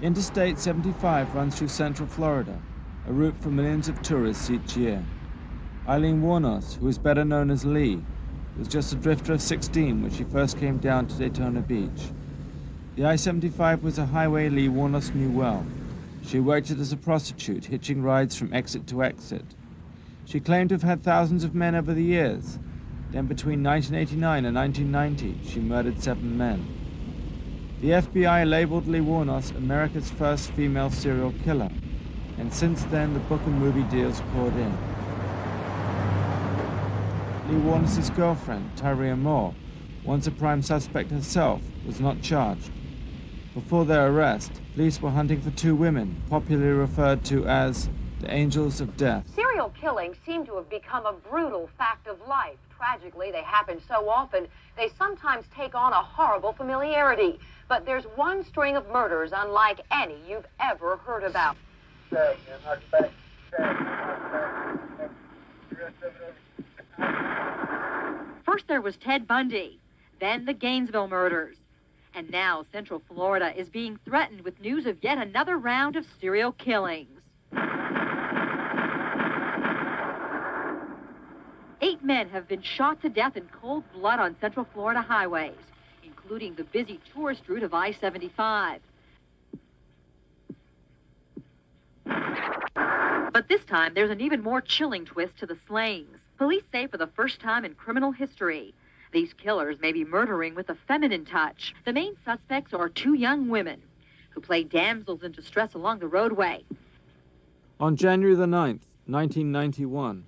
Interstate 75 runs through central Florida, a route for millions of tourists each year. Aileen Wuornos, who is better known as Lee, was just a drifter of 16 when she first came down to Daytona Beach. The I-75 was a highway Lee Wuornos knew well. She worked it as a prostitute, hitching rides from exit to exit. She claimed to have had thousands of men over the years. Then between 1989 and 1990, she murdered 7 men. The FBI labeled Lee Wuornos America's first female serial killer, and since then the book and movie deals poured in. Lee Wuornos' girlfriend, Tyria Moore, once a prime suspect herself, was not charged. Before their arrest, police were hunting for 2 women, popularly referred to as the Angels of Death. Serial killings seem to have become a brutal fact of life. Tragically, they happen so often, they sometimes take on a horrible familiarity. But there's one string of murders unlike any you've ever heard about. First there was Ted Bundy, then the Gainesville murders. And now Central Florida is being threatened with news of yet another round of serial killings. 8 men have been shot to death in cold blood on Central Florida highways, including the busy tourist route of I-75. But this time, there's an even more chilling twist to the slayings. Police say for the first time in criminal history, these killers may be murdering with a feminine touch. The main suspects are 2 young women who play damsels in distress along the roadway. On January the 9th, 1991,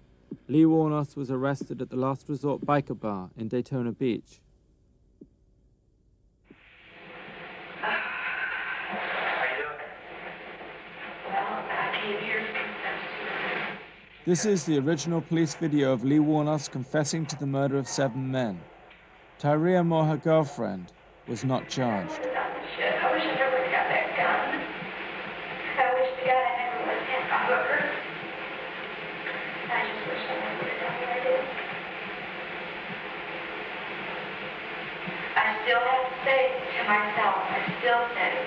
Lee Wuornos was arrested at the Last Resort Biker Bar in Daytona Beach. This is the original police video of Lee Wuornos confessing to the murder of 7 men. Tyria Moore, her girlfriend, was not charged. I wish I never got that gun. I wish to God I never was hit a hooker. I just wish I never would have done what I did. I still have to say to myself, I still say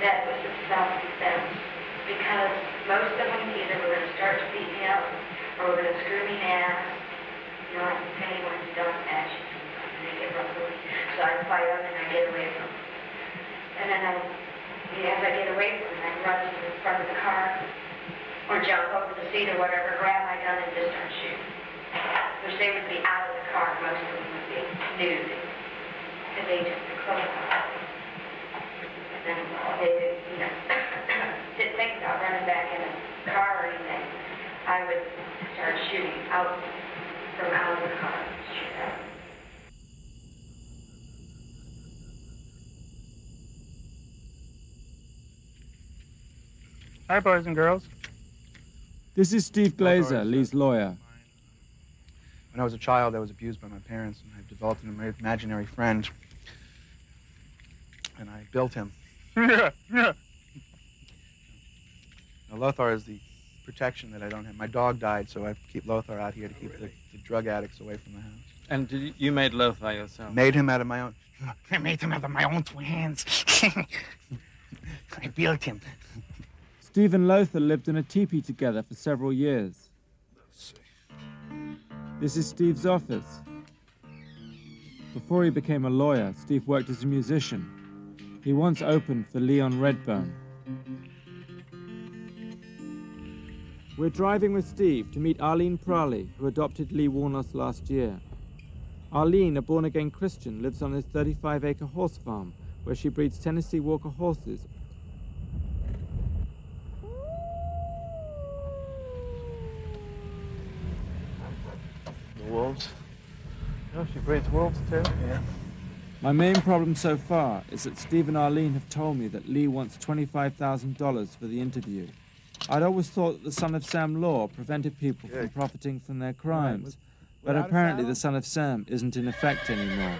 that it was a self-defense. Because most of them either were going to start to beat me up or were going to screw me in the ass. You know, like the penny ones don't ash you sometimes and they get rough with me. So I fight them and I get away from them. And then as I get away from them, I run to the front of the car or jump over the seat or whatever, grab my gun and just start shooting. Which they would be out of the car, most of them would be nude. Because they took the clothes off. And then they did, you know, didn't think about running back in a car or anything. I would start shooting out from out of the car. Shoot out. Hi, boys and girls. This is Steve Glazer, Lee's lawyer. When I was a child, I was abused by my parents, and I developed an imaginary friend. And I built him. Now, Lothar is the protection that I don't have. My dog died, so I keep Lothar out here to keep the drug addicts away from the house. And you made Lothar yourself? Made him out of my own... I made him out of my own 2 hands. I built him. Steve and Lothar lived in a teepee together for several years. Let's see. This is Steve's office. Before he became a lawyer, Steve worked as a musician. He once opened for Leon Redbone. We're driving with Steve to meet Aileen Praley, who adopted Lee Wuornos last year. Aileen, a born-again Christian, lives on his 35-acre horse farm, where she breeds Tennessee Walker horses. The wolves. Oh, she breeds wolves too? Yeah. My main problem so far is that Steve and Aileen have told me that Lee wants $25,000 for the interview. I'd always thought that the Son of Sam law prevented people from profiting from their crimes, but apparently the Son of Sam isn't in effect anymore.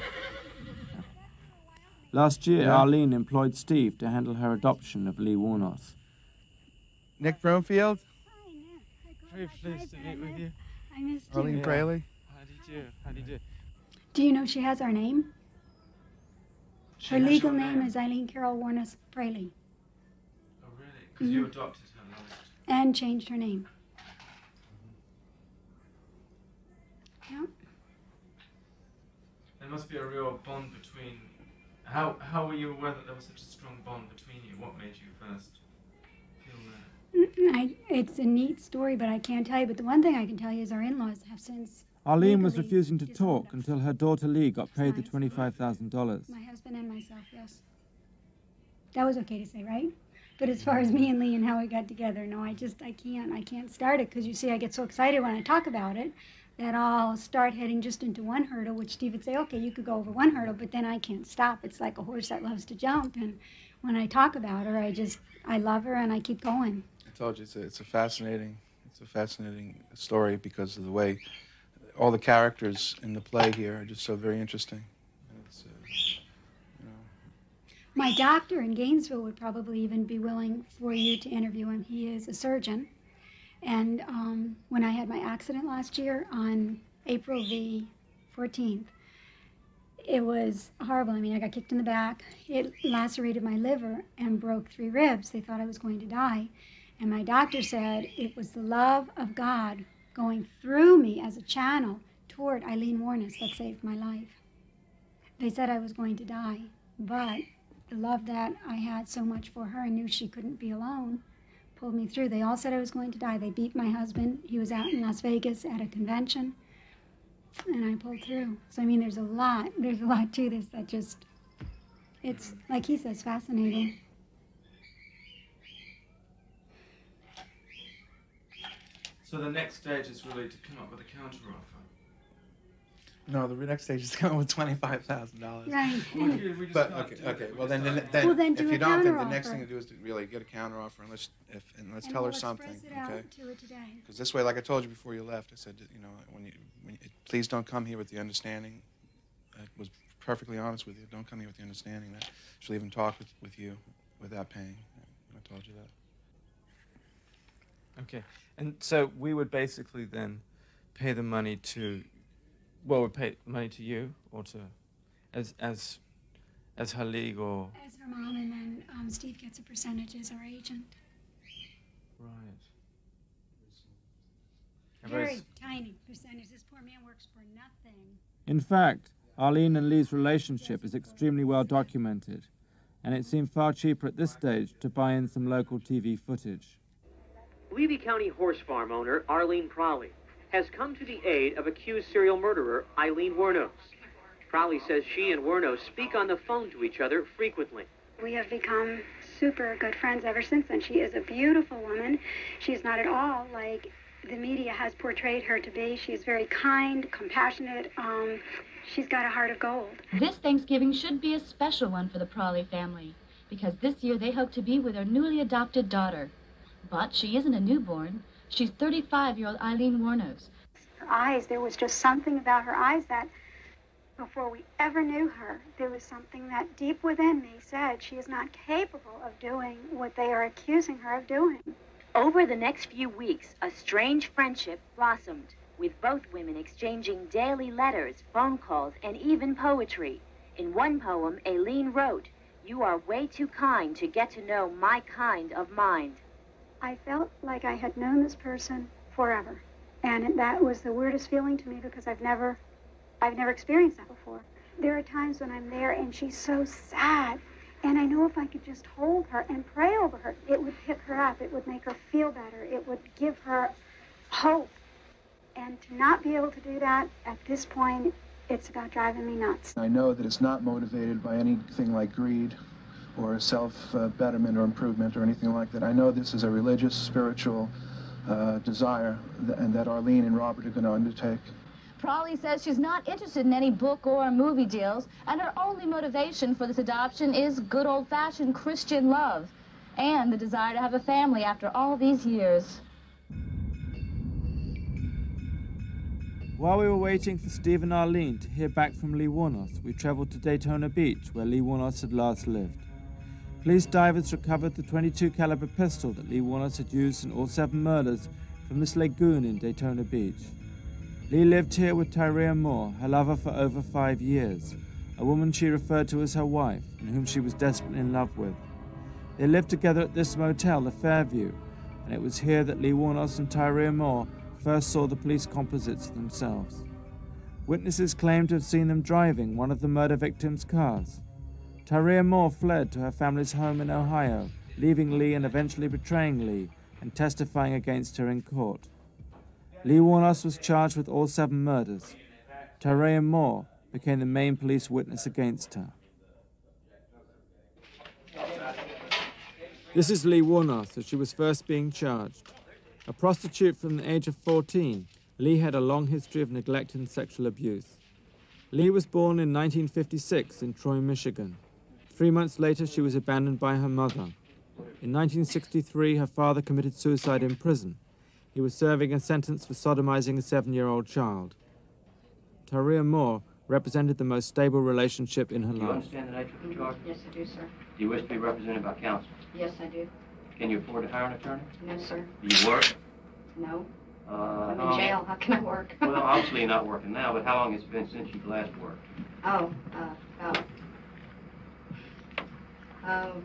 Last year, Aileen employed Steve to handle her adoption of Lee Wuornos. Nick Broomfield? Very pleased to meet with you. I missed you. Arlene Fraley? How do you do? How do you do? Do you know she has our name? Her legal name is Aileen Carol Wuornos Fraley. Oh, really? Because you adopted her last. And changed her name. Yeah. There must be a real bond between... How were you aware that there was such a strong bond between you? What made you first feel that? It's a neat story, but I can't tell you. But the one thing I can tell you is our in-laws have since... Aileen was refusing to talk until her daughter Lee got paid the $25,000. My husband and myself, yes. That was okay to say, right? But as far as me and Lee and how we got together, no, I can't start it, because you see, I get so excited when I talk about it that I'll start heading just into one hurdle, which Steve would say, okay, you could go over one hurdle, but then I can't stop. It's like a horse that loves to jump, and when I talk about her, I love her and I keep going. I told you, it's a fascinating story because of the way all the characters in the play here are just so very interesting. It's, My doctor in Gainesville would probably even be willing for you to interview him. He is a surgeon. And when I had my accident last year on April the 14th, it was horrible. I mean, I got kicked in the back. It lacerated my liver and broke 3 ribs. They thought I was going to die. And my doctor said it was the love of God going through me as a channel toward Aileen Wuornos that saved my life. They said I was going to die, but the love that I had so much for her and knew she couldn't be alone pulled me through. They all said I was going to die. They beat my husband. He was out in Las Vegas at a convention, and I pulled through. So, I mean, there's a lot to this that just, it's, like he says, fascinating. So the next stage is really to come up with a counteroffer. no, the next stage is coming with $25,000. Right. But okay. Well, then do if a you don't, then the counteroffer. next thing to do is to really get a counteroffer, and let's tell her something, Express it okay? out to her today. Because this way, like I told you before you left, I said, you know, please don't come here with the understanding. I was perfectly honest with you. Don't come here with the understanding that she'll even talk with you without paying. I told you that. Okay. And so we would basically then pay the money to, well, we'd pay money to you or to, as her legal. As her mom, and then Steve gets a percentage as our agent. Right. Very tiny percentage. This poor man works for nothing. In fact, Aileen and Lee's relationship is extremely well documented, and it seemed far cheaper at this stage to buy in some local TV footage. Levy County horse farm owner Arlene Prowley has come to the aid of accused serial murderer Aileen Wuornos. Prowley says she and Wuornos speak on the phone to each other frequently. We have become super good friends ever since then. She is a beautiful woman. She's not at all like the media has portrayed her to be. She's very kind, compassionate. She's got a heart of gold. This Thanksgiving should be a special one for the Prowley family, because this year they hope to be with their newly adopted daughter. But she isn't a newborn. She's 35-year-old Aileen Wuornos. Her eyes, there was just something about her eyes that before we ever knew her, there was something that deep within me said she is not capable of doing what they are accusing her of doing. Over the next few weeks, a strange friendship blossomed, with both women exchanging daily letters, phone calls, and even poetry. In one poem, Aileen wrote, "You are way too kind to get to know my kind of mind." I felt like I had known this person forever. And that was the weirdest feeling to me because I've never experienced that before. There are times when I'm there and she's so sad. And I know if I could just hold her and pray over her, it would pick her up. It would make her feel better. It would give her hope. And to not be able to do that at this point, it's about driving me nuts. I know that it's not motivated by anything like greed or self-betterment or improvement or anything like that. I know this is a religious, spiritual desire and that Aileen and Robert are going to undertake. Prowley says she's not interested in any book or movie deals, and her only motivation for this adoption is good old-fashioned Christian love. and the desire to have a family after all these years. While we were waiting for Steve and Arlene to hear back from Lee Wuornos, we traveled to Daytona Beach, where Lee Wuornos had last lived. Police divers recovered the .22 caliber pistol that Lee Wuornos had used in all 7 murders from this lagoon in Daytona Beach. Lee lived here with Tyria Moore, her lover for over 5 years, a woman she referred to as her wife and whom she was desperately in love with. They lived together at this motel, the Fairview, and it was here that Lee Wuornos and Tyria Moore first saw the police composites themselves. Witnesses claimed to have seen them driving one of the murder victims' cars. Tyria Moore fled to her family's home in Ohio, leaving Lee and eventually betraying Lee and testifying against her in court. Lee Wuornos was charged with all 7 murders. Tyria Moore became the main police witness against her. This is Lee Wuornos as she was first being charged. A prostitute from the age of 14, Lee had a long history of neglect and sexual abuse. Lee was born in 1956 in Troy, Michigan. 3 months later, she was abandoned by her mother. In 1963, her father committed suicide in prison. He was serving a sentence for sodomizing a 7-year-old child. Tyria Moore represented the most stable relationship in her life. Do you understand the nature of the charge? Yes, I do, sir. Do you wish to be represented by counsel? Yes, I do. Can you afford to hire an attorney? No, sir. Do you work? No. I'm in jail. How can I work? Well, obviously you're not working now, but how long has it been since you've last worked? Oh, about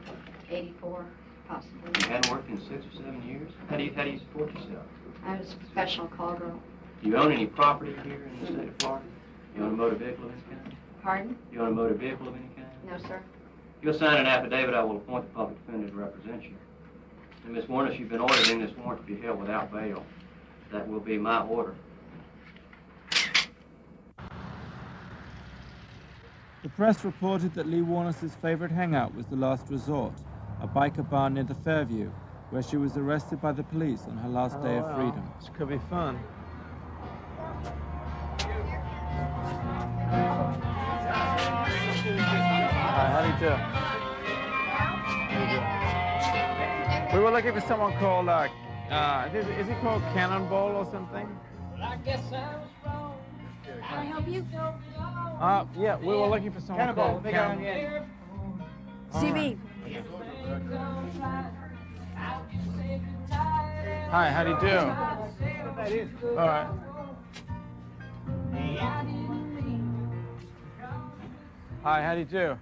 84, possibly. You hadn't worked in 6 or 7 years? How do you support yourself? I was a professional call girl. Do you own any property here in the state of Florida? You own a motor vehicle of any kind? Pardon? You own a motor vehicle of any kind? No, sir. If you'll sign an affidavit, I will appoint the public defender to represent you. And Miss Wuornos, you've been ordered in this warrant to be held without bail. That will be my order. The press reported that Lee Wuornos' favorite hangout was the Last Resort, a biker bar near the Fairview, where she was arrested by the police on her last day of freedom. This could be fun. Hi, how do you do? How do you do? We were looking for someone called, is he called Cannonball or something? I guess I was wrong. Can I help you? Yeah, we were looking for someone called Cannonball. CB. Hi, how do you do? All right. Hi, how do you do?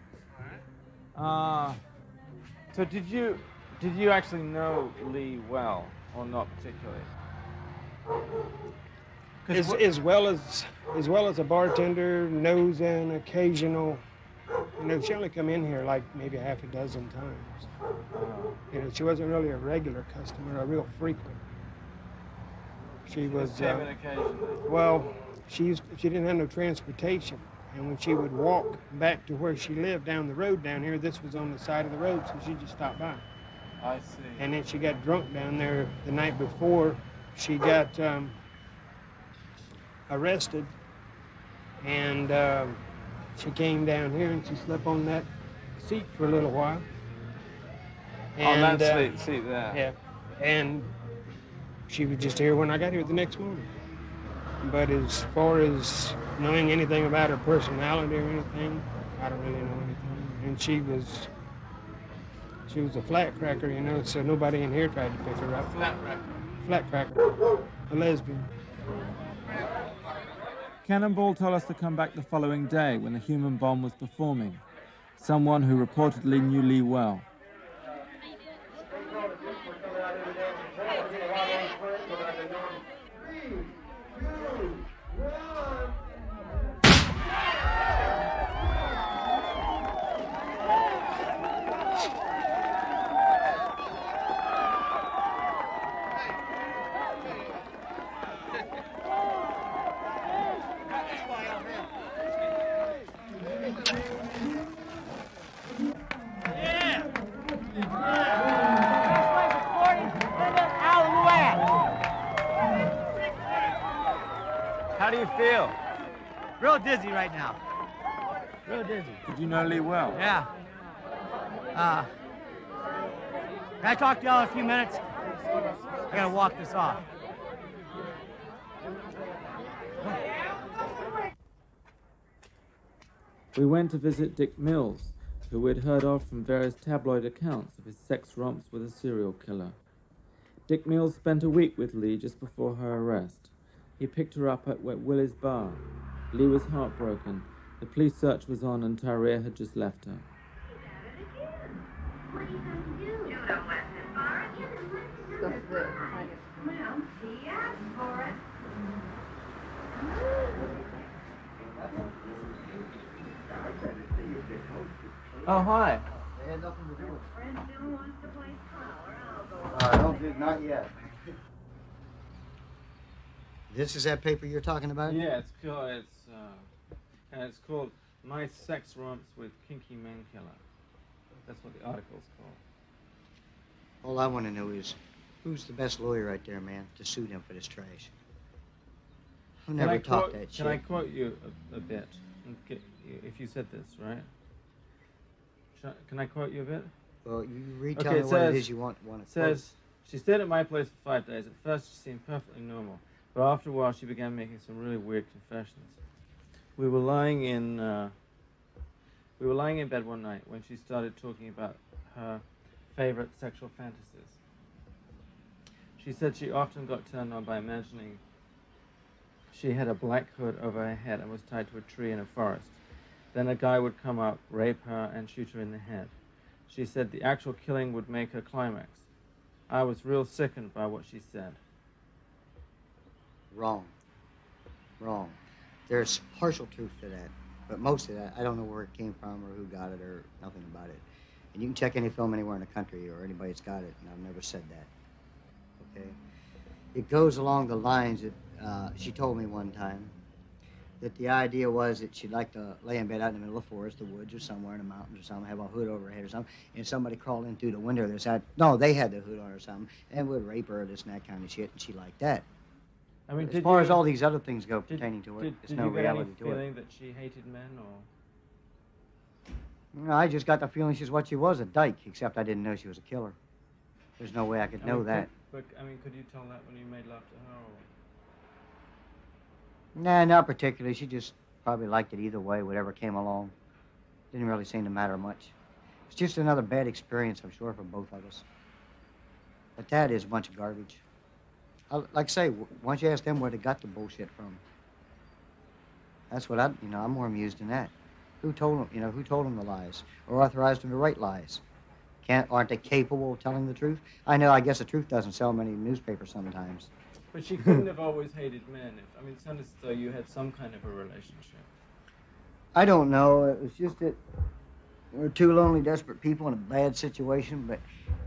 So did you actually know Lee well, or not particularly? As well as a bartender knows an occasional, she only come in here like maybe a half a dozen times. She wasn't really a regular customer, a real frequent. She was. Came in occasionally. Well, she didn't have no transportation, and when she would walk back to where she lived down the road down here, this was on the side of the road, so she just stopped by. I see. And then she got drunk down there the night before she got arrested, and she came down here and she slept on that seat for a little while. And, on that seat there. Yeah, and she was just here when I got here the next morning. But as far as knowing anything about her personality or anything, I don't really know anything. And she was a flat cracker, so nobody in here tried to pick her up. Flat cracker. A lesbian. Cannonball told us to come back the following day when the human bomb was performing. Someone who reportedly knew Lee well. How do you feel? Real dizzy right now. Real dizzy. Did you know Lee well? Yeah. Can I talk to y'all in a few minutes? I gotta walk this off. We went to visit Dick Mills, who we'd heard of from various tabloid accounts of his sex romps with a serial killer. Dick Mills spent a week with Lee just before her arrest. He picked her up at Willie's bar. Lee was heartbroken. The police search was on and Tyria had just left her. Oh, hi. They had nothing to do with it. Not yet. This is that paper you're talking about? Yeah, it's called My Sex Romps with Kinky Man Killer. That's what the article's called. All I want to know is, who's the best lawyer right there, man, to sue him for this trash? I've never talked that shit. Can I quote you a bit? If you said this, right? Can I quote you a bit? Well, you retell me what it is you want to quote. It says, she stayed at my place for 5 days. At first, she seemed perfectly normal. But after a while, she began making some really weird confessions. We were lying in bed one night when she started talking about her favorite sexual fantasies. She said she often got turned on by imagining she had a black hood over her head and was tied to a tree in a forest. Then a guy would come up, rape her, and shoot her in the head. She said the actual killing would make her climax. I was real sickened by what she said. Wrong. There's partial truth to that, but most of that, I don't know where it came from or who got it or nothing about it. And you can check any film anywhere in the country or anybody that's got it, and I've never said that. Okay? It goes along the lines that she told me one time, that the idea was that she'd like to lay in bed out in the middle of the forest, the woods, or somewhere in the mountains or something, have a hood over her head or something, and somebody crawled in through the window or side. No, they had the hood on or something, and would rape her, this and that kind of shit, and she liked that. I mean, as far as all these other things go pertaining to it, there's no reality to it. Did you get any feeling that she hated men, or? No, I just got the feeling she's what she was, a dyke, except I didn't know she was a killer. There's no way I could know that. But, could you tell that when you made love to her, or? Nah, not particularly. She just probably liked it either way, whatever came along. Didn't really seem to matter much. It's just another bad experience, I'm sure, for both of us. But that is a bunch of garbage. Like I say, why don't you ask them where they got the bullshit from? That's what I'm more amused than that. Who told them, who told them the lies? Or authorized them to write lies? Aren't they capable of telling the truth? I guess the truth doesn't sell many newspapers sometimes. But she couldn't have always hated men. It sounded as though you had some kind of a relationship. I don't know. It was just that we were two lonely, desperate people in a bad situation, but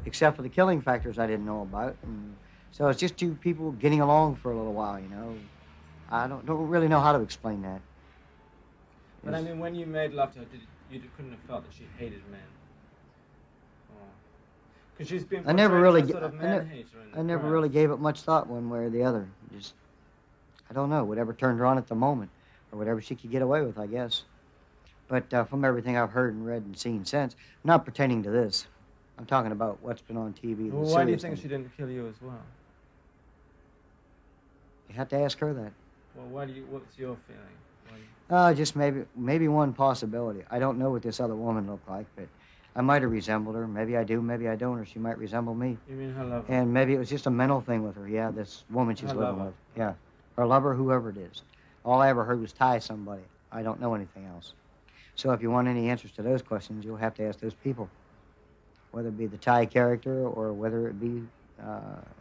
except for the killing factors I didn't know about. And so it's just two people getting along for a little while, I don't really know how to explain that. But when you made love to her, you couldn't have felt that she hated men? Because she's been portrayed as a sort of man-hater in the I never really gave it much thought one way or the other. Just, I don't know, whatever turned her on at the moment, or whatever she could get away with, I guess. But from everything I've heard and read and seen since, not pertaining to this, I'm talking about what's been on TV. Well, why do you think she didn't kill you as well? You have to ask her that. Well, what's your feeling? Just maybe one possibility. I don't know what this other woman looked like, but I might have resembled her. Maybe I do, maybe I don't, or she might resemble me. You mean her lover? And maybe it was just a mental thing with her. Yeah, this woman she's living with. Yeah, her lover, whoever it is. All I ever heard was tie somebody. I don't know anything else. So if you want any answers to those questions, you'll have to ask those people. Whether it be the Thai character or whether it be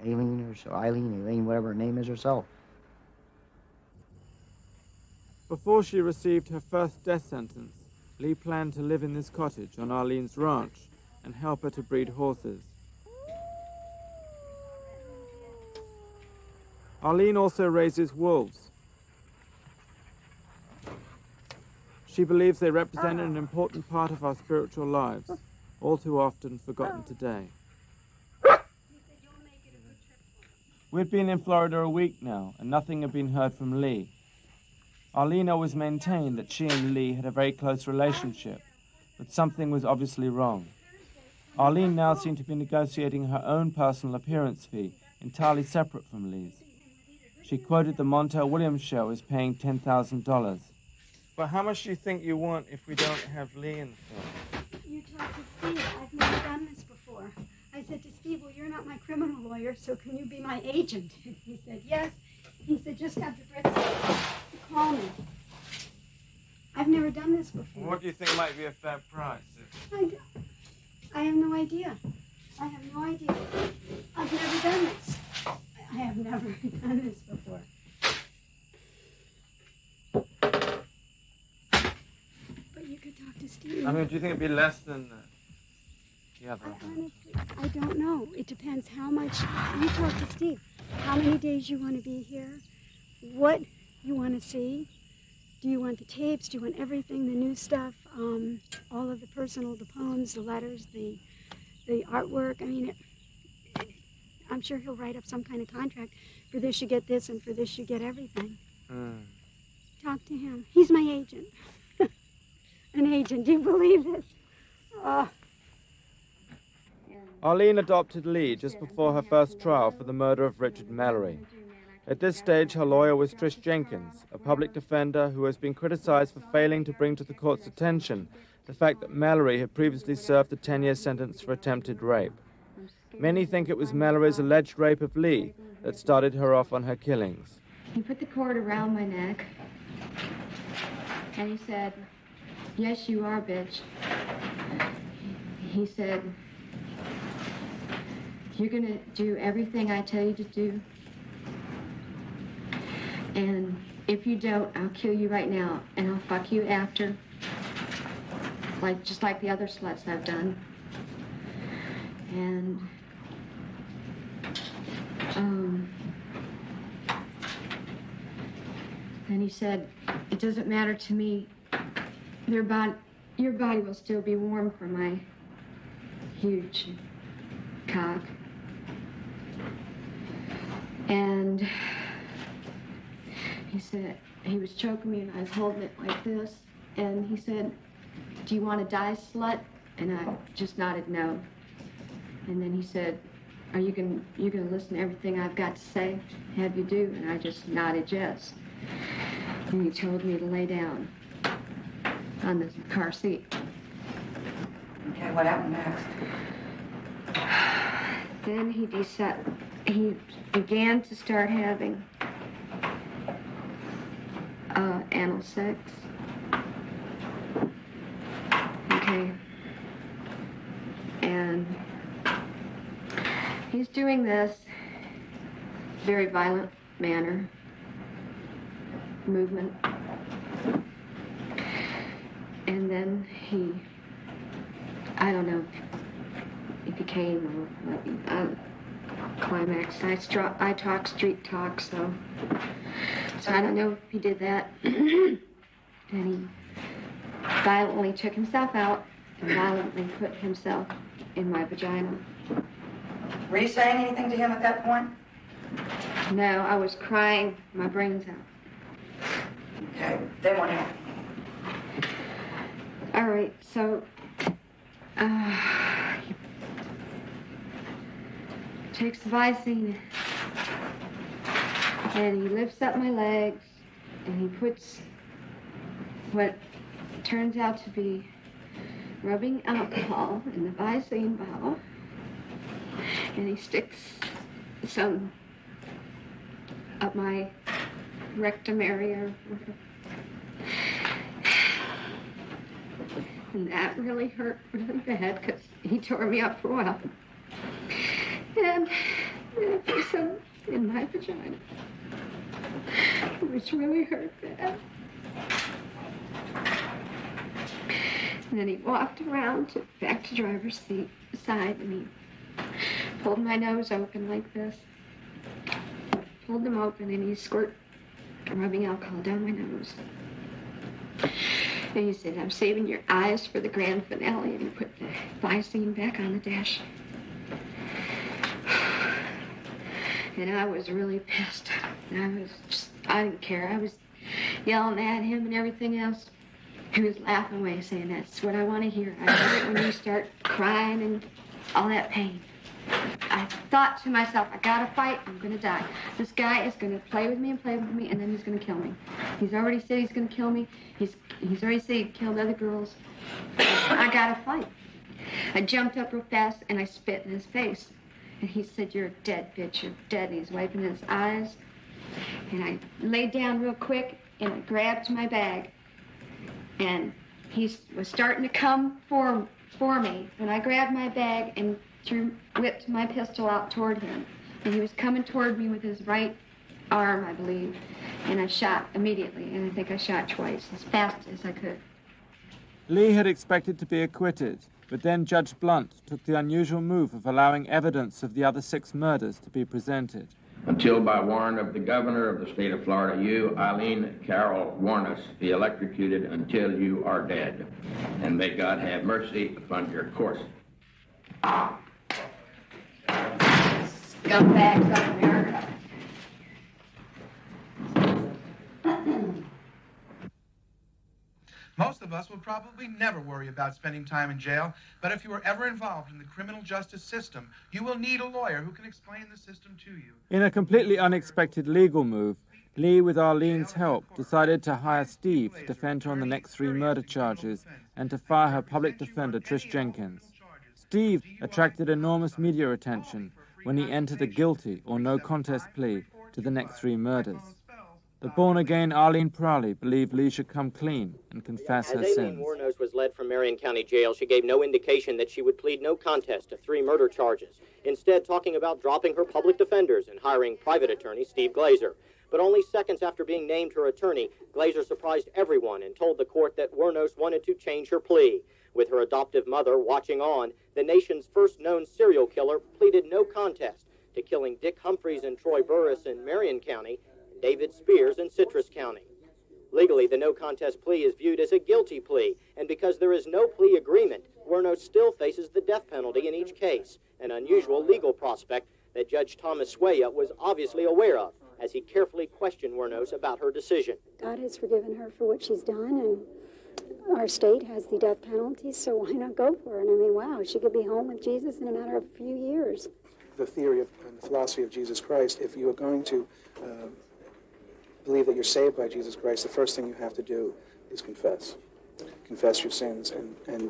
Aileen, whatever her name is herself. Before she received her first death sentence, Lee planned to live in this cottage on Arlene's ranch and help her to breed horses. Arlene also raises wolves. She believes they represent an important part of our spiritual lives, all too often forgotten today. We'd been in Florida a week now, and nothing had been heard from Lee. Arlene always maintained that she and Lee had a very close relationship, but something was obviously wrong. Aileen now seemed to be negotiating her own personal appearance fee, entirely separate from Lee's. She quoted the Montel Williams show as paying $10,000. But how much do you think you want if we don't have Lee in the film? You talked to Steve. I've never done this before. I said to Steve, well, you're not my criminal lawyer, so can you be my agent? And he said, yes. He said, just have the Brits call me. I've never done this before. What do you think might be a fair price? I have no idea. I have no idea. I've never done this. I have never done this before. But you could talk to Steve. I mean, do you think it'd be less than the other? Honestly, I don't know. It depends how much you talk to Steve. How many days you want to be here? What you want to see? Do you want the tapes? Do you want everything, the new stuff, all of the personal, the poems, the letters, the artwork? I mean, I'm sure he'll write up some kind of contract. For this you get this, and for this you get everything. Talk to him. He's my agent. An agent. Do you believe this? Oh. Aileen adopted Lee just before her first trial for the murder of Richard Mallory. At this stage, her lawyer was Trish Jenkins, a public defender who has been criticized for failing to bring to the court's attention the fact that Mallory had previously served a 10-year sentence for attempted rape. Many think it was Mallory's alleged rape of Lee that started her off on her killings. He put the cord around my neck, and he said, yes, you are, bitch. He said, you're gonna do everything I tell you to do. And if you don't, I'll kill you right now, and I'll fuck you after. Just like the other sluts I've done. And, then he said, it doesn't matter to me. Your body will still be warm for my huge cock. And he said, he was choking me and I was holding it like this. And he said, do you want to die, slut? And I just nodded no. And then he said, are you gonna listen to everything I've got to say? Have you do? And I just nodded yes. And he told me to lay down on the car seat. Okay, what happened next? Then he began to start having anal sex. Okay. And he's doing this very violent manner, movement. And then I don't know if he came or climax. I talk street talk, so I don't know if he did that. And he violently took himself out and violently put himself in my vagina. Were you saying anything to him at that point? No, I was crying my brains out. Okay, then what happened? All right, so he takes the Visine and he lifts up my legs and he puts what turns out to be rubbing alcohol in the Visine bottle, and he sticks some up my rectum area. And that really hurt really bad because he tore me up for a while. And then he put some in my vagina, which really hurt bad. And then he walked around back to driver's seat side and he pulled my nose open like this. Pulled them open and he squirted rubbing alcohol down my nose. And he said, I'm saving your eyes for the grand finale. And he put the Visine back on the dash. And I was really pissed. I didn't care. I was yelling at him and everything else. He was laughing away, saying, that's what I want to hear. I love it when you start crying and all that pain. I thought to myself, I gotta fight, I'm gonna die. This guy is gonna play with me, and then he's gonna kill me. He's already said he's gonna kill me. He's already said he killed other girls. I gotta fight. I jumped up real fast and I spit in his face. And he said, "You're dead, bitch, you're dead." And he's wiping his eyes. And I laid down real quick and I grabbed my bag. And he was starting to come for me. And I grabbed my bag and whipped my pistol out toward him. And he was coming toward me with his right arm, I believe. And I shot immediately. And I think I shot twice, as fast as I could. Lee had expected to be acquitted, but then Judge Blunt took the unusual move of allowing evidence of the other 6 murders to be presented. Until by warrant of the governor of the state of Florida, you, Aileen Carol Wuornos, be electrocuted until you are dead. And may God have mercy upon your course. Scumbags of America. Most of us will probably never worry about spending time in jail, but if you are ever involved in the criminal justice system, you will need a lawyer who can explain the system to you. In a completely unexpected legal move, Lee, with Arlene's help, decided to hire Steve to defend her on the next 3 murder charges and to fire her public defender, Trish Jenkins. Steve attracted enormous media attention when he entered a guilty or no contest plea to the next 3 murders. The born-again Aileen Prowley believed Lee should come clean and confess her As sins. Aileen Wuornos was led from Marion County Jail, she gave no indication that she would plead no contest to 3 murder charges, instead talking about dropping her public defenders and hiring private attorney Steve Glazer. But only seconds after being named her attorney, Glazer surprised everyone and told the court that Wuornos wanted to change her plea. With her adoptive mother watching on, the nation's first known serial killer pleaded no contest to killing Dick Humphreys and Troy Burris in Marion County, David Spears in Citrus County. Legally, the no contest plea is viewed as a guilty plea, and because there is no plea agreement, Wuornos still faces the death penalty in each case, an unusual legal prospect that Judge Thomas Swaya was obviously aware of as he carefully questioned Wuornos about her decision. God has forgiven her for what she's done, and our state has the death penalty, so why not go for it? I mean, wow, she could be home with Jesus in a matter of a few years. The theory of and the philosophy of Jesus Christ, if you are going to believe that you're saved by Jesus Christ, the first thing you have to do is confess. Confess your sins, and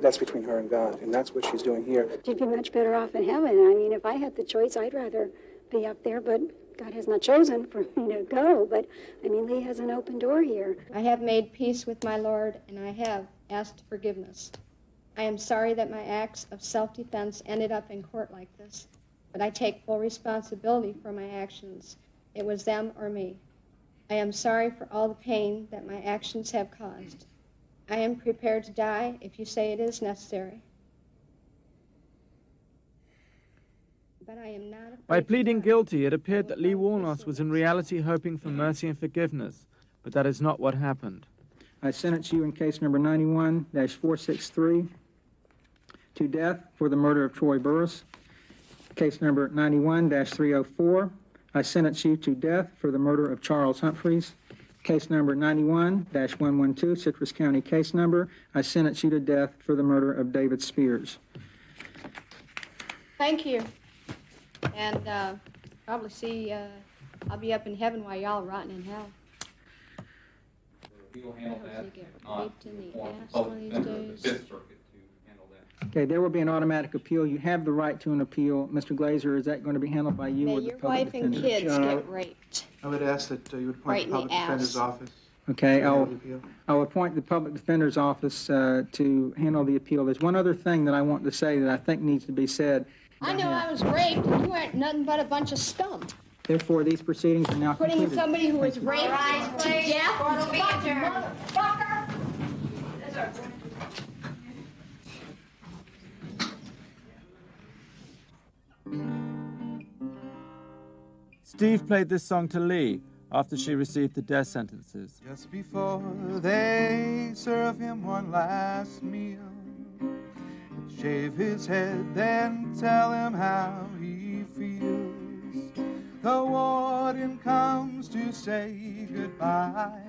that's between her and God, and that's what she's doing here. She'd be much better off in heaven. I mean, if I had the choice, I'd rather be up there, but God has not chosen for me to go. But, I mean, Lee has an open door here. I have made peace with my Lord, and I have asked forgiveness. I am sorry that my acts of self-defense ended up in court like this, but I take full responsibility for my actions. It was them or me. I am sorry for all the pain that my actions have caused. I am prepared to die if you say it is necessary. But I am not. By pleading guilty, it appeared that Lee Wuornos was in reality hoping for mercy and forgiveness, but that is not what happened. I sentence you in case number 91-463 to death for the murder of Troy Burris. Case number 91-304. I sentence you to death for the murder of Charles Humphreys. Case number 91-112, Citrus County case number. I sentence you to death for the murder of David Spears. Thank you. And probably see, I'll be up in heaven while y'all are rotting in hell. We will handle that. Raped in the ass one of these days. The Fifth Circuit to handle that. Okay, there will be an automatic appeal. You have the right to an appeal. Mr. Glazer, is that going to be handled by you May or the your public wife and defender? kids get raped. I would ask that you would appoint Right the in the public defender's ass. office. Okay, I'll appoint the public defender's office to handle the appeal. There's one other thing that I want to say that I think needs to be said. I know I was raped, and you aren't nothing but a bunch of scum. Therefore, these proceedings are now Putting concluded. somebody who was Thank you. raped to death, you fucking motherfucker! Steve played this song to Lee after she received the death sentences. Just before they serve him one last meal, shave his head, then tell him how he feels. The warden comes to say goodbye.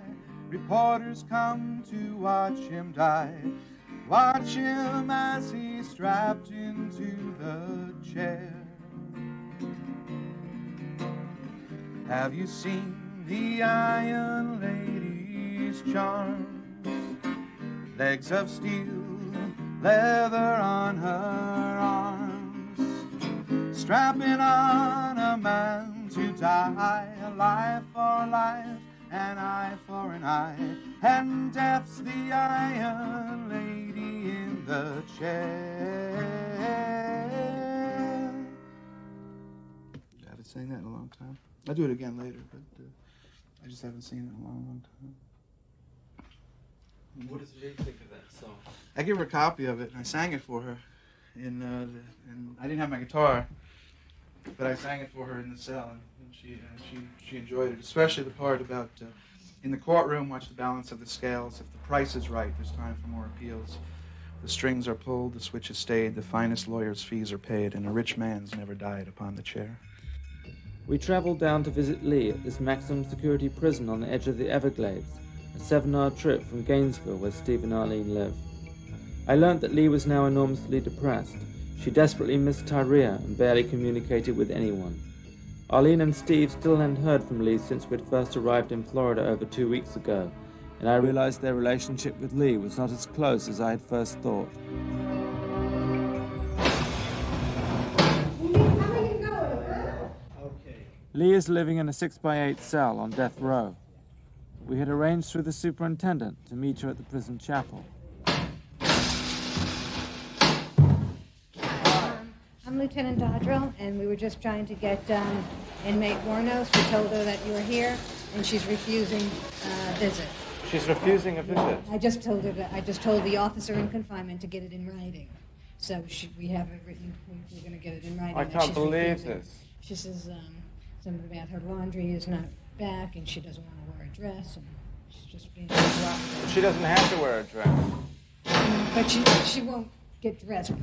Reporters come to watch him die. Watch him as he's strapped into the chair. Have you seen the Iron Lady's charms? Legs of steel, leather on her arms, strapping on a man to die, a life for life, an eye for an eye, and death's the Iron Lady in the chair. I haven't seen that in a long time. I'll do it again later, but I just haven't seen it in a long, long time. What does Lee think of that song? I gave her a copy of it, and I sang it for her. And I didn't have my guitar, but I sang it for her in the cell, and she enjoyed it, especially the part about in the courtroom, watch the balance of the scales. If the price is right, there's time for more appeals. The strings are pulled, the switch is stayed, the finest lawyer's fees are paid, and a rich man's never died upon the chair. We travelled down to visit Lee at this maximum security prison on the edge of the Everglades, a 7-hour trip from Gainesville where Steve and Arlene live. I learnt that Lee was now enormously depressed. She desperately missed Tyria and barely communicated with anyone. Arlene and Steve still hadn't heard from Lee since we'd first arrived in Florida over 2 weeks ago, and I realized their relationship with Lee was not as close as I had first thought. Lee is living in a 6x8 cell on death row. We had arranged through the superintendent to meet her at the prison chapel. I'm Lieutenant Dodrell, and we were just trying to get inmate Wuornos. We told her that you were here, and she's refusing a visit. She's refusing a visit? I just told the officer in confinement to get it in writing. So we have it written. We're going to get it in writing. I can't believe this. She says something about her laundry is not back, and she doesn't want to wear a dress, and she's just being cooperative. She doesn't have to wear a dress. But she won't get dressed She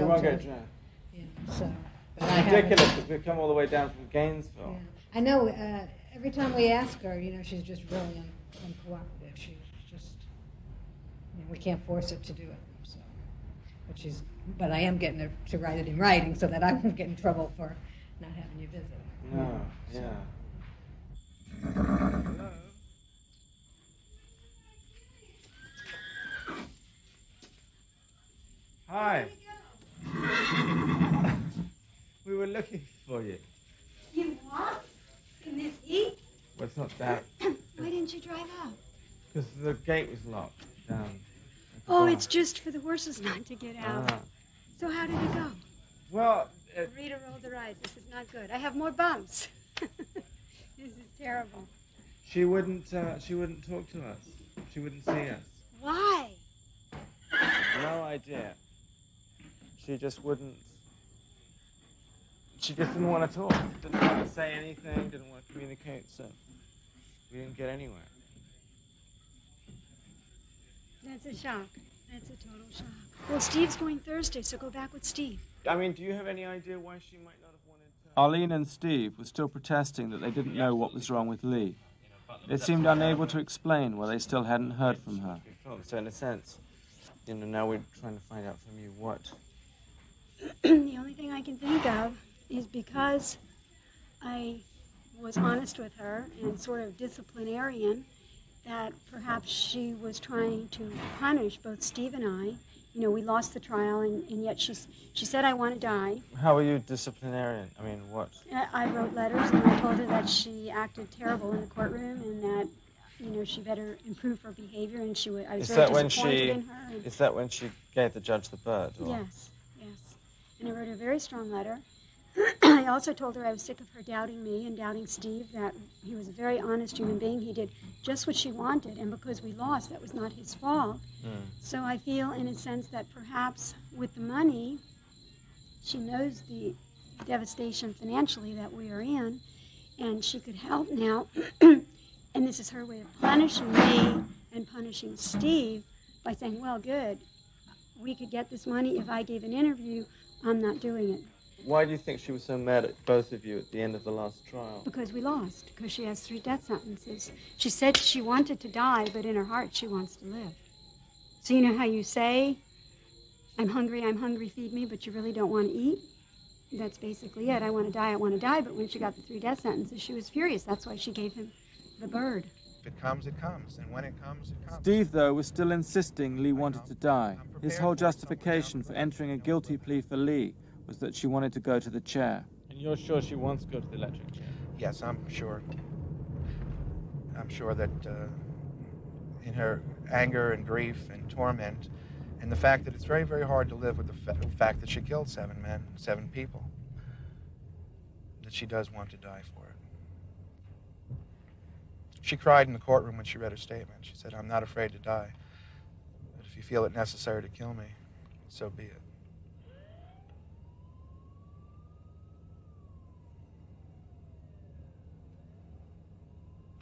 won't get dressed. Yeah, so. It's ridiculous because we've come all the way down from Gainesville. Yeah. I know. Every time we ask her, she's just really uncooperative. She's just, we can't force her to do it. So, but I am getting her to write it in writing so that I won't get in trouble for not having you visit. No, yeah. Hi. We were looking for you. You what? In this heat? Well, it's not that. Why didn't you drive out? Because the gate was locked down. Oh, it's just for the horses not to get out. Ah. So how did it go? Well, Rita rolled her eyes. This is not good. I have more bumps. This is terrible. she wouldn't talk to us. She wouldn't see us. Why? No idea. She just wouldn't. She just didn't want to talk. Didn't want to say anything. Didn't want to communicate. So we didn't get anywhere. That's a shock. That's a total shock. Well, Steve's going Thursday, so go back with Steve. I mean, do you have any idea why she might not have wanted to? Arlene and Steve were still protesting that they didn't know what was wrong with Lee. They seemed unable to explain why they still hadn't heard from her. So in a sense, now we're trying to find out from you what. The only thing I can think of is because I was honest with her and sort of disciplinarian, that perhaps she was trying to punish both Steve and I. We lost the trial, and yet she said, I want to die. How are you disciplinarian? I mean, what? I wrote letters, and I told her that she acted terrible in the courtroom, and that, she better improve her behavior, and I was very disappointed in her. Is that when she gave the judge the bird? Or? Yes. And I wrote a very strong letter. I also told her I was sick of her doubting me and doubting Steve, that he was a very honest human being. He did just what she wanted, and because we lost, that was not his fault. So I feel, in a sense, that perhaps with the money, she knows the devastation financially that we are in, and she could help now. And this is her way of punishing me and punishing Steve by saying, well, good, we could get this money if I gave an interview. I'm not doing it. Why do you think she was so mad at both of you at the end of the last trial? Because we lost, because she has 3 death sentences. She said she wanted to die, but in her heart she wants to live. So you know how you say, I'm hungry, feed me, but you really don't want to eat? That's basically it. I want to die, but when she got the 3 death sentences, she was furious. That's why she gave him the bird. If it comes, it comes, and when it comes, it comes. Steve, though, was still insisting Lee wanted to die. His whole justification for entering a guilty plea for Lee was that she wanted to go to the chair. And you're sure she wants to go to the electric chair? Yes, I'm sure. I'm sure that in her anger and grief and torment, and the fact that it's very, very hard to live with the fact that she killed 7 men, 7 people, that she does want to die for it. She cried in the courtroom when she read her statement. She said, I'm not afraid to die, but if you feel it necessary to kill me, so be it.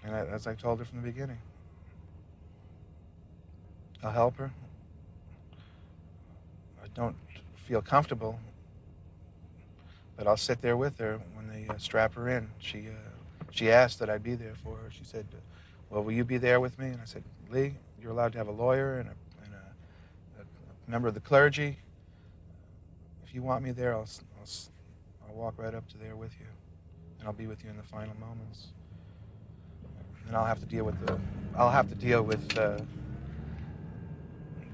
And as I told her from the beginning, I'll help her. I don't feel comfortable, but I'll sit there with her when they strap her in. She asked that I be there for her. She said, well, will you be there with me? And I said, Lee, you're allowed to have a lawyer and a member of the clergy. If you want me there, I'll walk right up to there with you, and I'll be with you in the final moments. And I'll have to deal with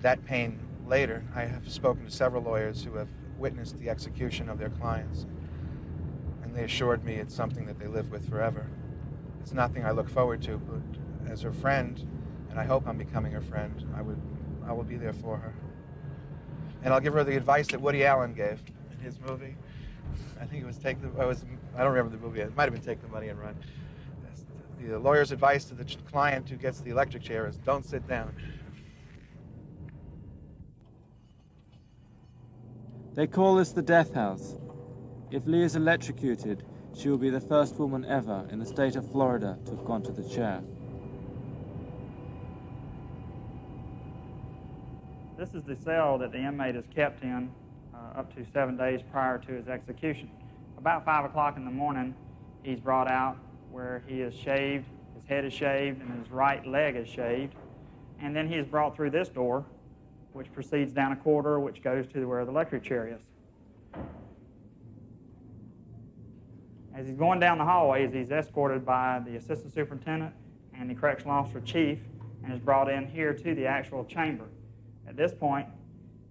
that pain later. I have spoken to several lawyers who have witnessed the execution of their clients, and they assured me it's something that they live with forever. It's nothing I look forward to, but as her friend, and I hope I'm becoming her friend, I will be there for her. And I'll give her the advice that Woody Allen gave in his movie. I think it was I don't remember the movie. It might have been Take the Money and Run. The lawyer's advice to the client who gets the electric chair is don't sit down. They call this the death house. If Lee is electrocuted, she will be the first woman ever in the state of Florida to have gone to the chair. This is the cell that the inmate is kept in up to 7 days prior to his execution. About 5 o'clock in the morning, he's brought out where he is shaved, his head is shaved, and his right leg is shaved. And then he is brought through this door, which proceeds down a corridor, which goes to where the electric chair is. As he's going down the hallways, he's escorted by the assistant superintendent and the correctional officer chief, and is brought in here to the actual chamber. At this point,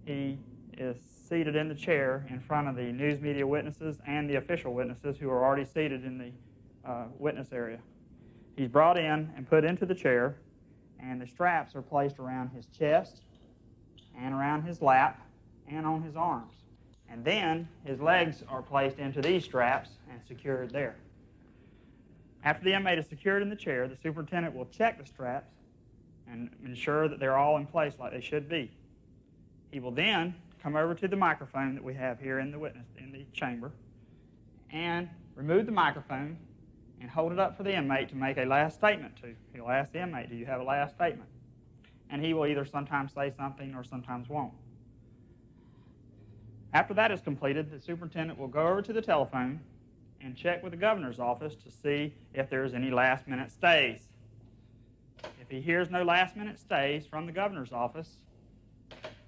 he is seated in the chair in front of the news media witnesses and the official witnesses who are already seated in the witness area. He's brought in and put into the chair, and the straps are placed around his chest and around his lap and on his arms. And then his legs are placed into these straps and secured there. After the inmate is secured in the chair, the superintendent will check the straps and ensure that they're all in place like they should be. He will then come over to the microphone that we have here in the chamber and remove the microphone and hold it up for the inmate to make a last statement to. He'll ask the inmate, do you have a last statement? And he will either sometimes say something or sometimes won't. After that is completed, the superintendent will go over to the telephone and check with the governor's office to see if there's any last-minute stays. If he hears no last-minute stays from the governor's office,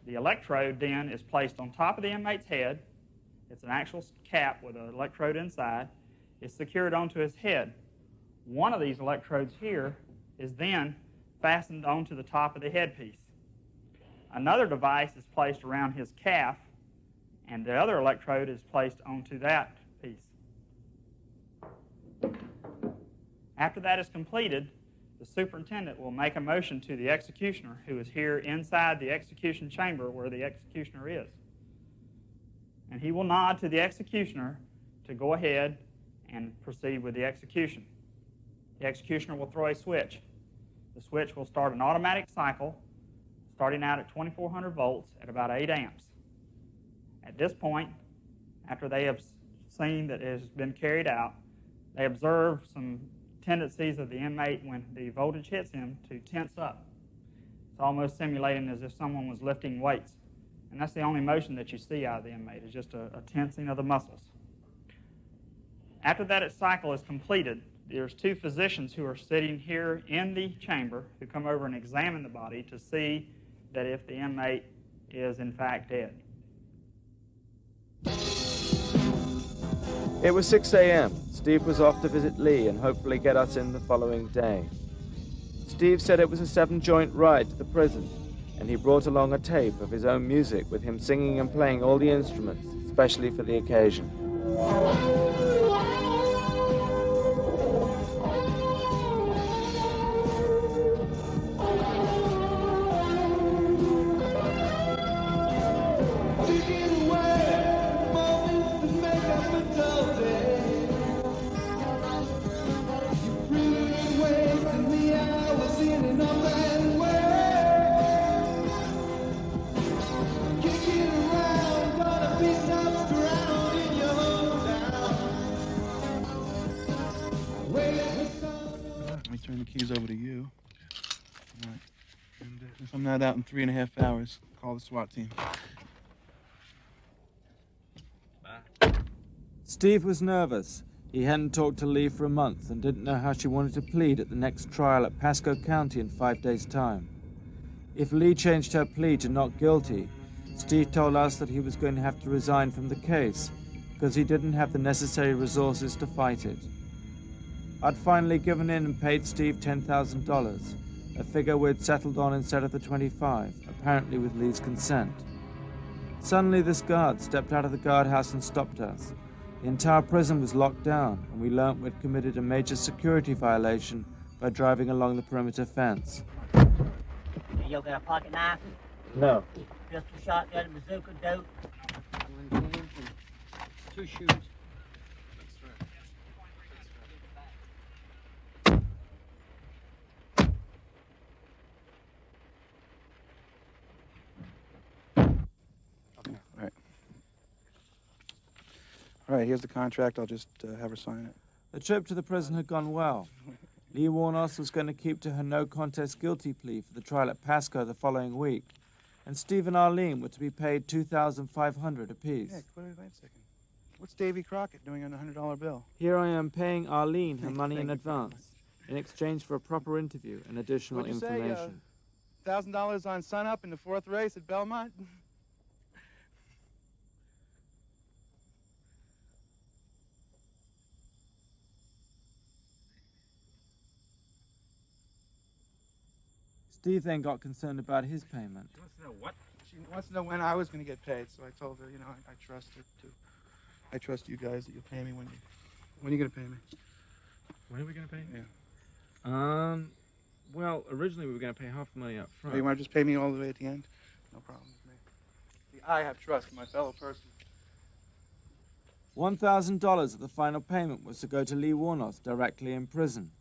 the electrode then is placed on top of the inmate's head. It's an actual cap with an electrode inside. It's secured onto his head. One of these electrodes here is then fastened onto the top of the headpiece. Another device is placed around his calf, and the other electrode is placed onto that piece. After that is completed, the superintendent will make a motion to the executioner, who is here inside the execution chamber where the executioner is. And he will nod to the executioner to go ahead and proceed with the execution. The executioner will throw a switch. The switch will start an automatic cycle, starting out at 2400 volts at about 8 amps. At this point, after they have seen that it has been carried out, they observe some tendencies of the inmate when the voltage hits him to tense up. It's almost simulating as if someone was lifting weights. And that's the only motion that you see out of the inmate, is just a tensing of the muscles. After that cycle is completed, there's 2 physicians who are sitting here in the chamber who come over and examine the body to see that if the inmate is in fact dead. It was 6 a.m. Steve was off to visit Lee and hopefully get us in the following day. Steve said it was a 7-joint ride to the prison, and he brought along a tape of his own music with him singing and playing all the instruments, especially for the occasion. Let me turn the keys over to you. All right. And if I'm not out in 3.5 hours, call the SWAT team. Steve was nervous. He hadn't talked to Lee for a month and didn't know how she wanted to plead at the next trial at Pasco County in 5 days' time. If Lee changed her plea to not guilty, Steve told us that he was going to have to resign from the case because he didn't have the necessary resources to fight it. I'd finally given in and paid Steve $10,000, a figure we'd settled on instead of the 25, apparently with Lee's consent. Suddenly this guard stepped out of the guardhouse and stopped us. The entire prison was locked down, and we learnt we'd committed a major security violation by driving along the perimeter fence. You got a pocket knife? No. Pistol, shotgun, bazooka, dope? 2 shoes. All right, here's the contract. I'll just have her sign it. The trip to the prison had gone well. Lee Wuornos was going to keep to her no-contest guilty plea for the trial at Pasco the following week, and Steve and Aileen were to be paid $2,500 apiece. Yeah, wait a second. What's Davy Crockett doing on a $100 bill? Here I am paying Aileen her money in advance, in exchange for a proper interview and additional What'd you information. Say, $1,000 on sunup in the 4th race at Belmont? Steve then got concerned about his payment. She wants to know what? She wants to know when I was going to get paid, so I told her, you know, I trust her too. I trust you guys that you'll pay me when are you going to pay me? When are we going to pay? Yeah. Well, originally we were going to pay half the money up front. Oh, you want to just pay me all the way at the end? No problem with me. See, I have trust in my fellow person. $1,000 of the final payment was to go to Lee Wuornos directly in prison.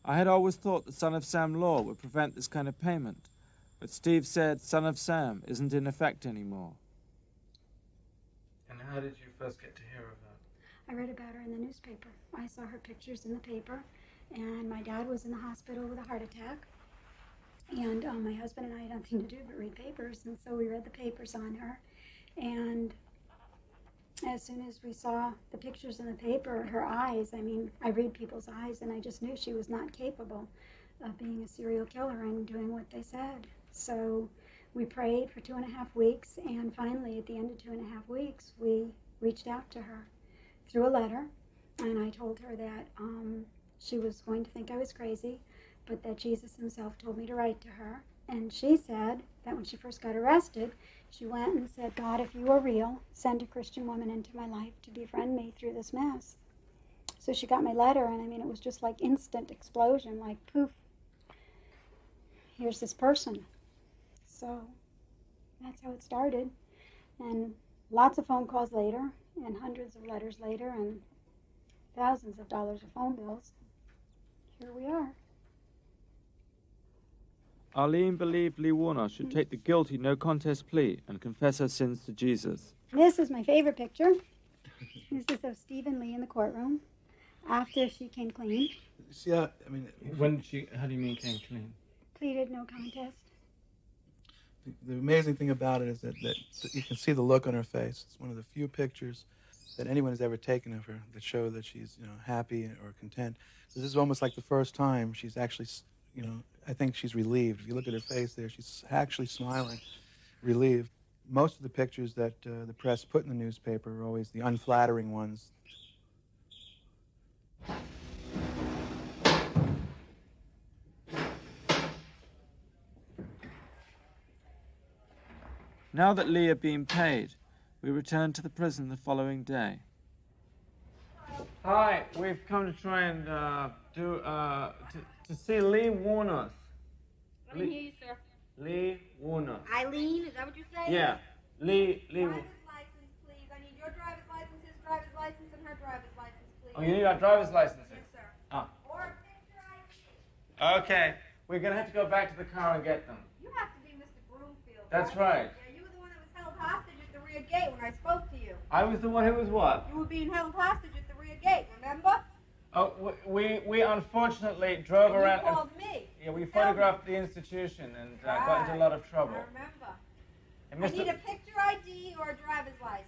I had always thought the Son of Sam law would prevent this kind of payment, but Steve said Son of Sam isn't in effect anymore. And how did you first get to hear of that? I read about her in the newspaper. I saw her pictures in the paper, and my dad was in the hospital with a heart attack. And my husband and I had nothing to do but read papers, and so we read the papers on her. And as soon as we saw the pictures in the paper, her eyes, I mean, I read people's eyes, and I just knew she was not capable of being a serial killer and doing what they said. So we prayed for 2.5 weeks, and finally, at the end of 2.5 weeks, we reached out to her through a letter, and I told her that she was going to think I was crazy, but that Jesus himself told me to write to her. And she said that when she first got arrested, she went and said, God, if you are real, send a Christian woman into my life to befriend me through this mess. So she got my letter, and I mean, it was just like instant explosion, like poof, here's this person. So that's how it started. And lots of phone calls later, and hundreds of letters later, and thousands of dollars of phone bills. Here we are. Aileen believed Lee Wuornos should take the guilty no-contest plea and confess her sins to Jesus. This is my favorite picture. This is of Steve and Lee in the courtroom after she came clean. See, I mean... When did she, how do you mean came clean? Pleaded no contest. The amazing thing about it is that you can see the look on her face. It's one of the few pictures that anyone has ever taken of her that show that she's, you know, happy or content. So this is almost like the first time she's actually, you know, I think she's relieved. If you look at her face there, she's actually smiling, relieved. Most of the pictures that the press put in the newspaper are always the unflattering ones. Now that Lee had been paid, we returned to the prison the following day. Hi, we've come to try and to see Lee Wuornos. Let me hear you, sir. Lee Wuornos. Eileen, is that what you're saying? Yeah, Lee. Driver's license, please. I need your driver's license, his driver's license, and her driver's license, please. Oh, you need our driver's licenses? Yes, sir. Ah. Or a picture ID. Okay, we're gonna have to go back to the car and get them. You have to be Mr. Broomfield. That's right. Yeah, you were the one that was held hostage at the rear gate when I spoke to you. I was the one who was what? You were being held hostage at the rear gate, remember? Oh, we unfortunately drove And around. you called me. Yeah, we photographed the institution and got into a lot of trouble. I remember. And I need a picture ID or a driver's license.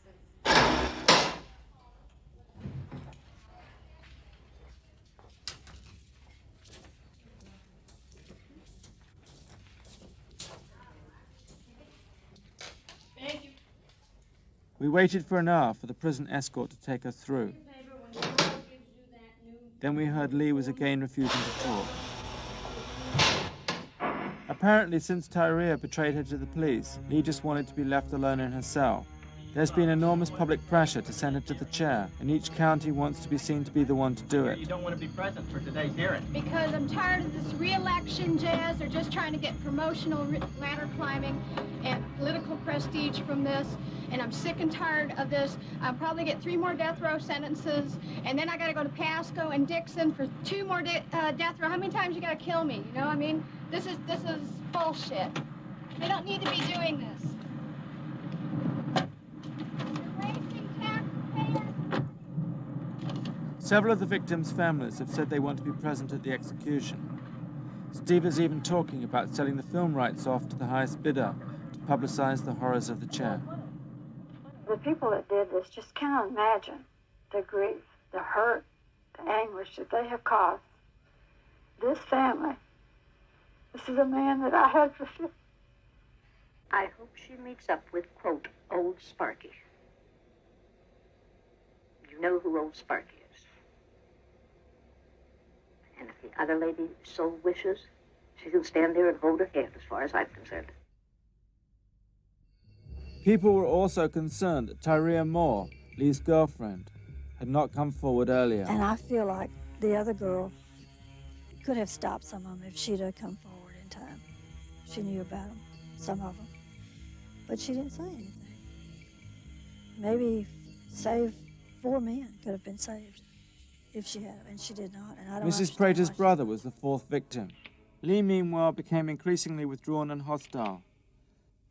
Thank you. We waited for an hour for the prison escort to take us through. Then we heard Lee was again refusing to talk. Apparently, since Tyria betrayed her to the police, Lee just wanted to be left alone in her cell. There's been enormous public pressure to send her to the chair, and each county wants to be seen to be the one to do it. You don't want to be present for today's hearing. Because I'm tired of this re-election jazz. They're just trying to get promotional ladder climbing and political prestige from this. And I'm sick and tired of this. I'll probably get 3 more death row sentences, and then I got to go to Pasco and Dixon for 2 more death row. How many times you got to kill me? You know, I mean, this is bullshit. They don't need to be doing this. Several of the victims' families have said they want to be present at the execution. Steve is even talking about selling the film rights off to the highest bidder to publicize the horrors of the chair. The people that did this just cannot imagine the grief, the hurt, the anguish that they have caused this family. This is a man that I had for 50. I hope she meets up with, quote, old Sparky. You know who old Sparky is. And if the other lady so wishes, she can stand there and hold her hand as far as I'm concerned. People were also concerned that Tyria Moore, Lee's girlfriend, had not come forward earlier. And I feel like the other girl could have stopped some of them if she'd have come forward in time. She knew about them, some of them. But she didn't say anything. Maybe save 4 men could have been saved if she had, and she did not. And I don't Mrs. Prater's brother was the 4th victim. Lee, meanwhile, became increasingly withdrawn and hostile.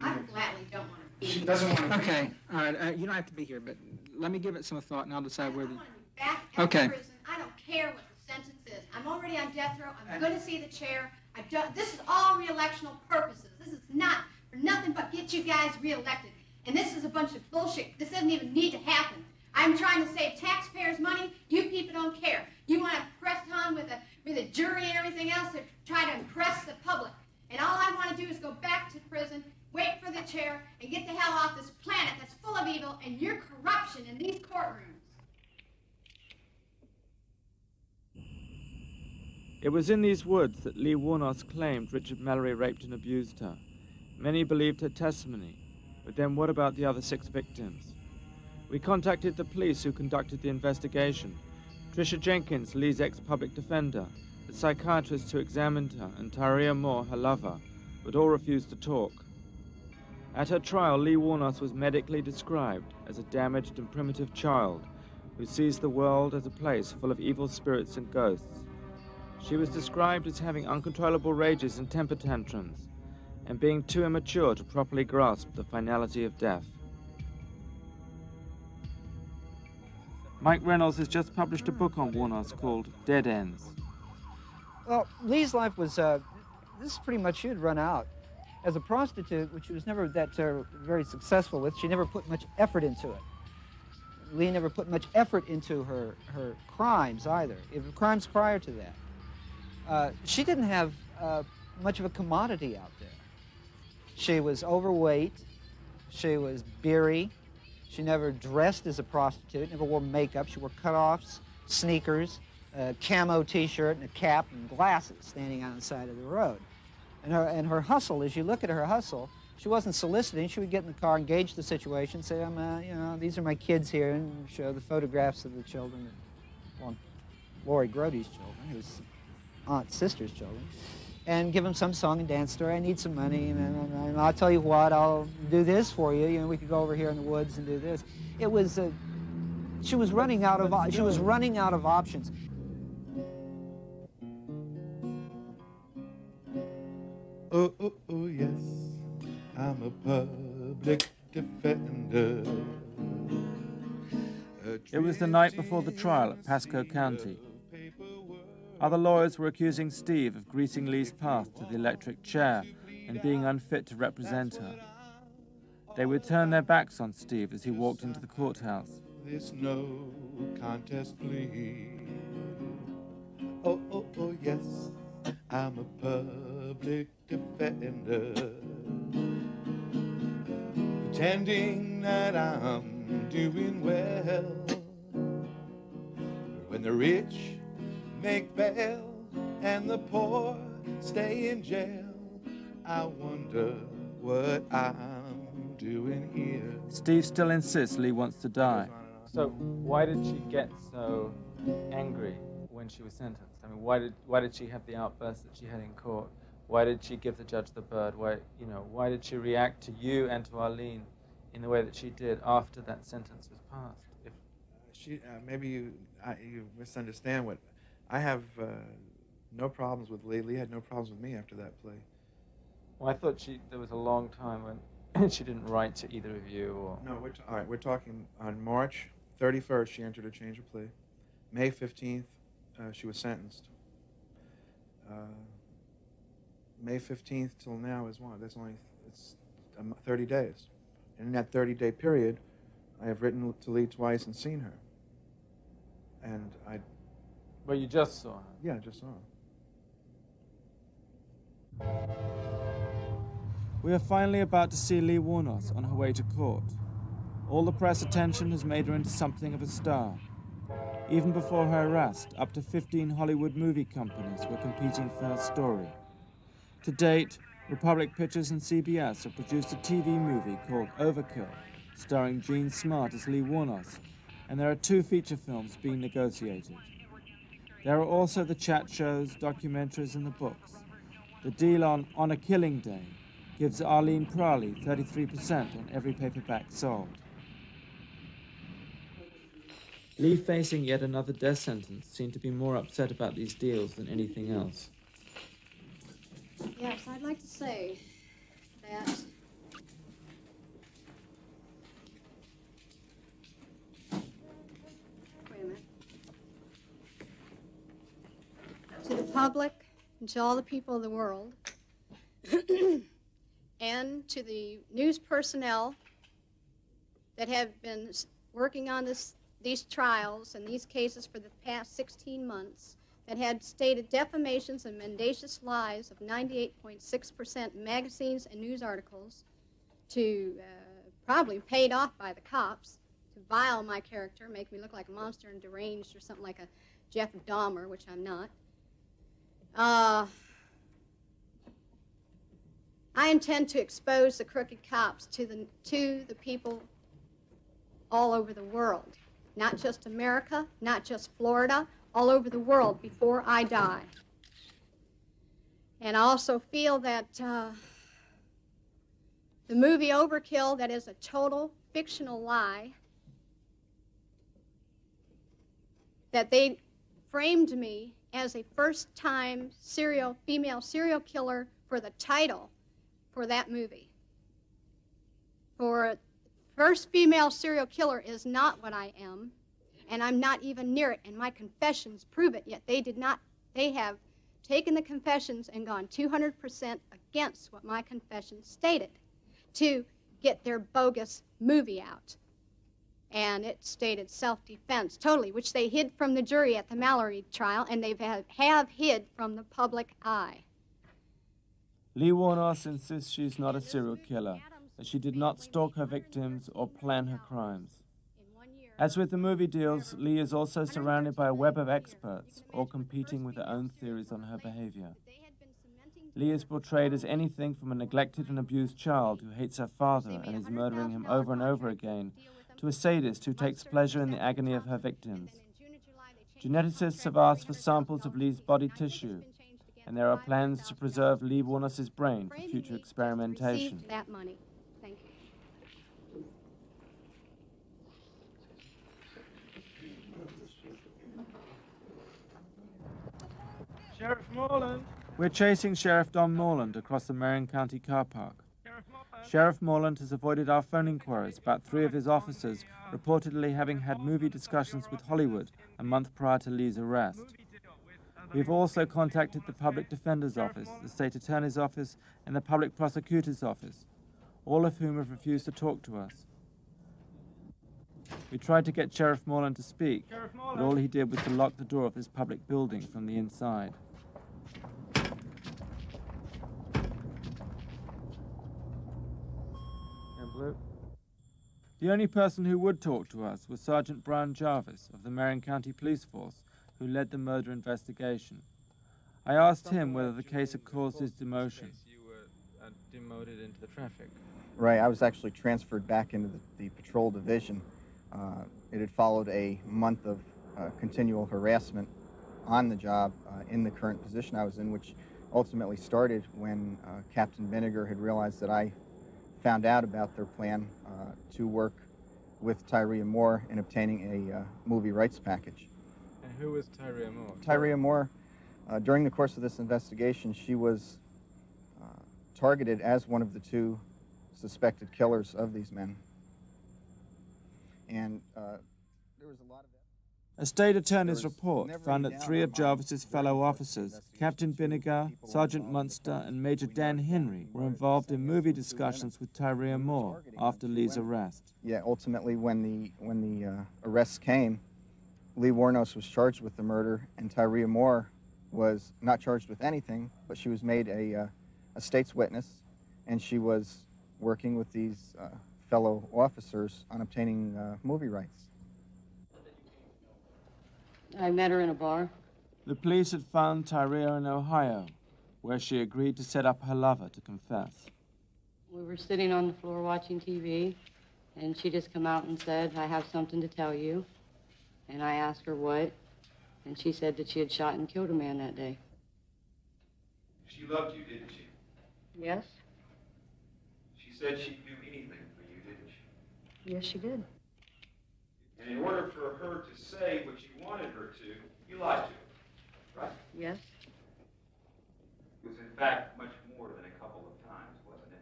I flatly don't want to be She doesn't want to. Okay, all right. You don't have to be here, but let me give it some thought, and I'll decide whether. Back at the prison. I don't care what the sentence is. I'm already on death row. I'm going to see the chair. This is all re-electional purposes. This is not for nothing but get you guys re-elected. And this is a bunch of bullshit. This doesn't even need to happen. I'm trying to save taxpayers' money. You people don't care. You want to press on with a jury and everything else to try to impress the public. And all I want to do is go back to prison, wait for the chair, and get the hell off this planet that's full of evil and your corruption in these courtrooms. It was in these woods that Lee Wuornos claimed Richard Mallory raped and abused her. Many believed her testimony, but then what about the other 6 victims? We contacted the police who conducted the investigation, Tricia Jenkins, Lee's ex-public defender, the psychiatrist who examined her, and Tyria Moore, her lover, but all refused to talk. At her trial, Lee Wuornos was medically described as a damaged and primitive child who sees the world as a place full of evil spirits and ghosts. She was described as having uncontrollable rages and temper tantrums, and being too immature to properly grasp the finality of death. Mike Reynolds has just published a book on Wuornos called Dead Ends. Well, Lee's life was, this is pretty much, she had run out. As a prostitute, which she was never that very successful with, she never put much effort into it. Lee never put much effort into her crimes either, crimes prior to that. She didn't have much of a commodity out there. She was overweight. She was beery. She never dressed as a prostitute, never wore makeup. She wore cutoffs, sneakers, a camo T-shirt, and a cap and glasses standing on the side of the road. And her hustle, as you look at her hustle, she wasn't soliciting. She would get in the car, engage the situation, say, these are my kids here, and show the photographs of the children. Well, Laurie Grody's children, whose aunt's sister's children, and give them some song and dance story. I need some money, and I'll tell you what, I'll do this for you. You know, we could go over here in the woods and do this. It was, she was running out of options. Oh, oh, oh, yes, I'm a public defender. It was the night before the trial at Pasco County. Other lawyers were accusing Steve of greasing Lee's path to the electric chair and being unfit to represent her. They would turn their backs on Steve as he walked into the courthouse. This no contest plea. Oh, oh, oh, yes, I'm a public defender. Pretending that I'm doing well. When the rich make bail and the poor stay in jail, I wonder what I'm doing here. Steve still insists Lee wants to die. So why did she get so angry when she was sentenced? I mean, why did she have the outburst that she had in court? Why did she give the judge the bird? Why did she react to you and to Aileen in the way that she did after that sentence was passed? Maybe you misunderstand what I have. No problems with Lee. Lee had no problems with me after that play. Well, I thought there was a long time when she didn't write to either of you. Or no, all right. We're talking on March 31st. She entered a change of plea. May 15th, she was sentenced. May 15th till now is what? It's 30 days. And in that 30-day period, I have written to Lee twice and seen her. And Well, you just saw her? Yeah, I just saw her. We are finally about to see Lee Wuornos on her way to court. All the press attention has made her into something of a star. Even before her arrest, up to 15 Hollywood movie companies were competing for her story. To date, Republic Pictures and CBS have produced a TV movie called Overkill, starring Jean Smart as Lee Wuornos, and there are 2 feature films being negotiated. There are also the chat shows, documentaries, and the books. The deal on a Killing Day gives Arlene Prawley 33% on every paperback sold. Lee, facing yet another death sentence, seemed to be more upset about these deals than anything else. Yes, I'd like to say that wait a minute. To the public and to all the people of the world and to the news personnel that have been working on these trials and these cases for the past 16 months, that had stated defamations and mendacious lies of 98.6% magazines and news articles, to probably paid off by the cops to vile my character, make me look like a monster and deranged or something like a Jeff Dahmer, which I'm not. I intend to expose the crooked cops to the people all over the world, not just America, not just Florida, all over the world before I die. And I also feel that the movie Overkill, that is a total fictional lie, that they framed me as a first-time female serial killer for the title for that movie. For first female serial killer is not what I am, and I'm not even near it, and my confessions prove it, yet they have taken the confessions and gone 200% against what my confessions stated to get their bogus movie out. and it stated self-defense totally, which they hid from the jury at the Mallory trial, and they have hid from the public eye. Lee Wuornos insists she's not a serial killer, that she did not stalk her victims or plan her crimes. As with the movie deals, Lee is also surrounded by a web of experts, all competing with their own theories on her behavior. Lee is portrayed as anything from a neglected and abused child who hates her father and is murdering him over and over again, to a sadist who takes pleasure in the agony of her victims. Geneticists have asked for samples of Lee's body tissue, and there are plans to preserve Lee Wuornos' brain for future experimentation. That money. Thank you. Sheriff Morland! We're chasing Sheriff Don Morland across the Marion County car park. Sheriff Morland has avoided our phone inquiries about 3 of his officers reportedly having had movie discussions with Hollywood a month prior to Lee's arrest. We've also contacted the Public Defender's Office, the State Attorney's Office, and the Public Prosecutor's Office, all of whom have refused to talk to us. We tried to get Sheriff Morland to speak, but all he did was to lock the door of his public building from the inside. The only person who would talk to us was Sergeant Brian Jarvis of the Marion County Police Force, who led the murder investigation. I asked him whether the case had caused his demotion. You were demoted into the traffic. Right, I was actually transferred back into the patrol division. It had followed a month of continual harassment on the job in the current position I was in, which ultimately started when Captain Vinegar had realized that I found out about their plan to work with Tyria Moore in obtaining a movie rights package. And who was Tyria Moore? Tyria Moore, during the course of this investigation, she was targeted as one of the 2 suspected killers of these men. And there was a lot of... A state attorney's report found that 3 of Jarvis's fellow officers, Captain Vinegar, Sergeant Munster, and Major Dan Henry, were involved in movie discussions with Tyria Moore after Lee's arrest. Yeah, ultimately, when the arrests came, Lee Wuornos was charged with the murder, and Tyria Moore was not charged with anything, but she was made a state's witness, and she was working with these fellow officers on obtaining movie rights. I met her in a bar. The police had found Tyria in Ohio, where she agreed to set up her lover to confess. We were sitting on the floor watching TV, and she just come out and said, "I have something to tell you." And I asked her what, and she said that she had shot and killed a man that day. She loved you, didn't she? Yes? She said she'd do anything for you, didn't she? Yes, she did. And in order for her to say what you wanted her to, you lied to her, right? Yes. It was, in fact, much more than a couple of times, wasn't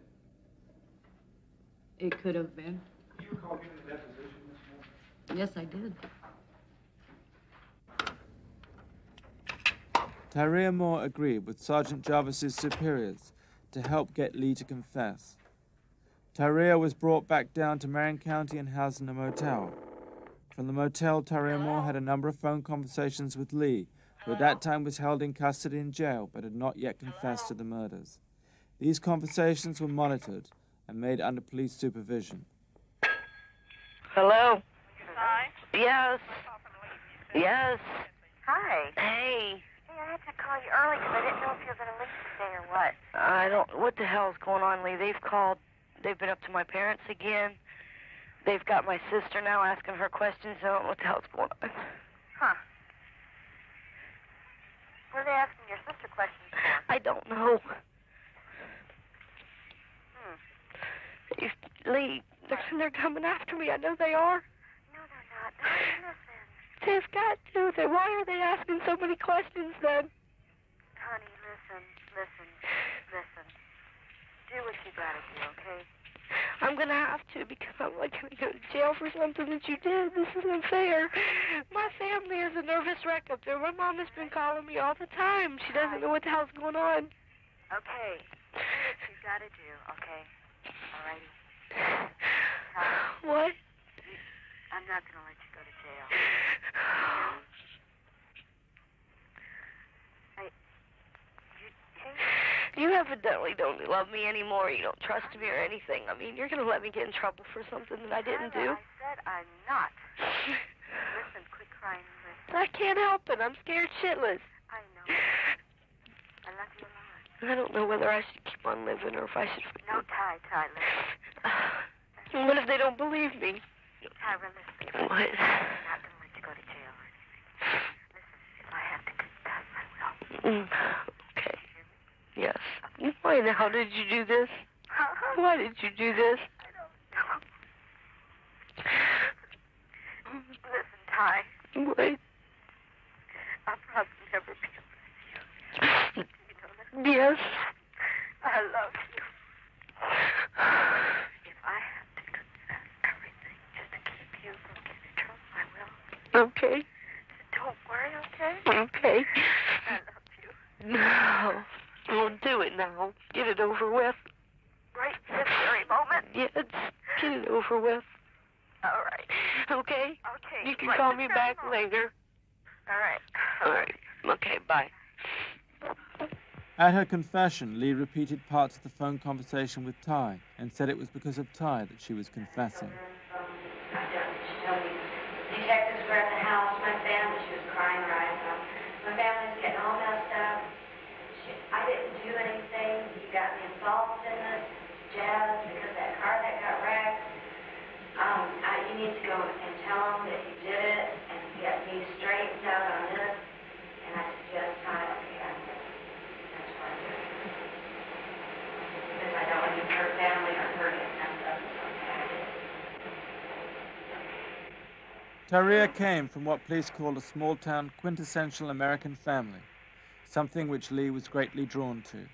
it? It could have been. Do you recall giving a deposition this morning? Yes, I did. Tyria Moore agreed with Sergeant Jarvis's superiors to help get Lee to confess. Tyria was brought back down to Marion County and housed in a motel. From the motel, Tyria Moore had a number of phone conversations with Lee, who at that time was held in custody in jail but had not yet confessed to the murders. These conversations were monitored and made under police supervision. Hello? Hi. Yes. Yes. Hi. Hey. Hey, I had to call you early because I didn't know if you were going to leave today or what. I don't... What the hell's going on, Lee? They've called. They've been up to my parents again. They've got my sister now asking her questions. I don't know what the hell's going on. Huh. What are they asking your sister questions for? I don't know. Lee, they're coming after me. I know they are. No, they're not. No, listen. They've got to. Why are they asking so many questions then? Honey, listen. Do what you gotta do, okay? I'm gonna have to because I'm like gonna go to jail for something that you did. This isn't fair. My family is a nervous wreck up there. My mom has been calling me all the time. She doesn't know what the hell's going on. Okay. Do what you gotta do, okay? Alrighty. What? I'm not going to let you go to jail. You evidently don't love me anymore. You don't trust me or anything. I mean, you're going to let me get in trouble for something that I didn't do? I said I'm not. Listen, quit crying and listen. I can't help it. I'm scared shitless. I know. I love you a lot. I don't know whether I should keep on living or if I should... No, Ty, listen. What if they don't believe me? Tyra, listen. What? I'm not going to let you go to jail or anything. Listen, if I have to confess, I will. Okay. Yes. Why now did you do this? Why did you do this? I don't know. Listen, Ty. Wait. I'll probably never be able to see you. You know that? Yes. I love you. If I have to confess everything just to keep you from getting in trouble, I will. Okay. So don't worry, okay? Okay. I love you. No. I'll do it now. Get it over with. Right this very moment? Yes. Get it over with. All right. Okay? Okay. You can right call this me very back moment. later. All right. All right. Okay, bye. At her confession, Lee repeated parts of the phone conversation with Ty and said it was because of Ty that she was confessing. Detectives were at the house. My family, she was crying her eyes out. My family's getting all messed up. I didn't do anything. You got me involved in this, Jazz, because that car that got wrecked. You need to go and tell them that you did it and get me straightened out on this. And I suggest Ty, okay, that's what I do. Because I don't want to hurt family or hurt it messed up. Okay, I did. Tyria came from what police called a small-town quintessential American family, something which Lee was greatly drawn to.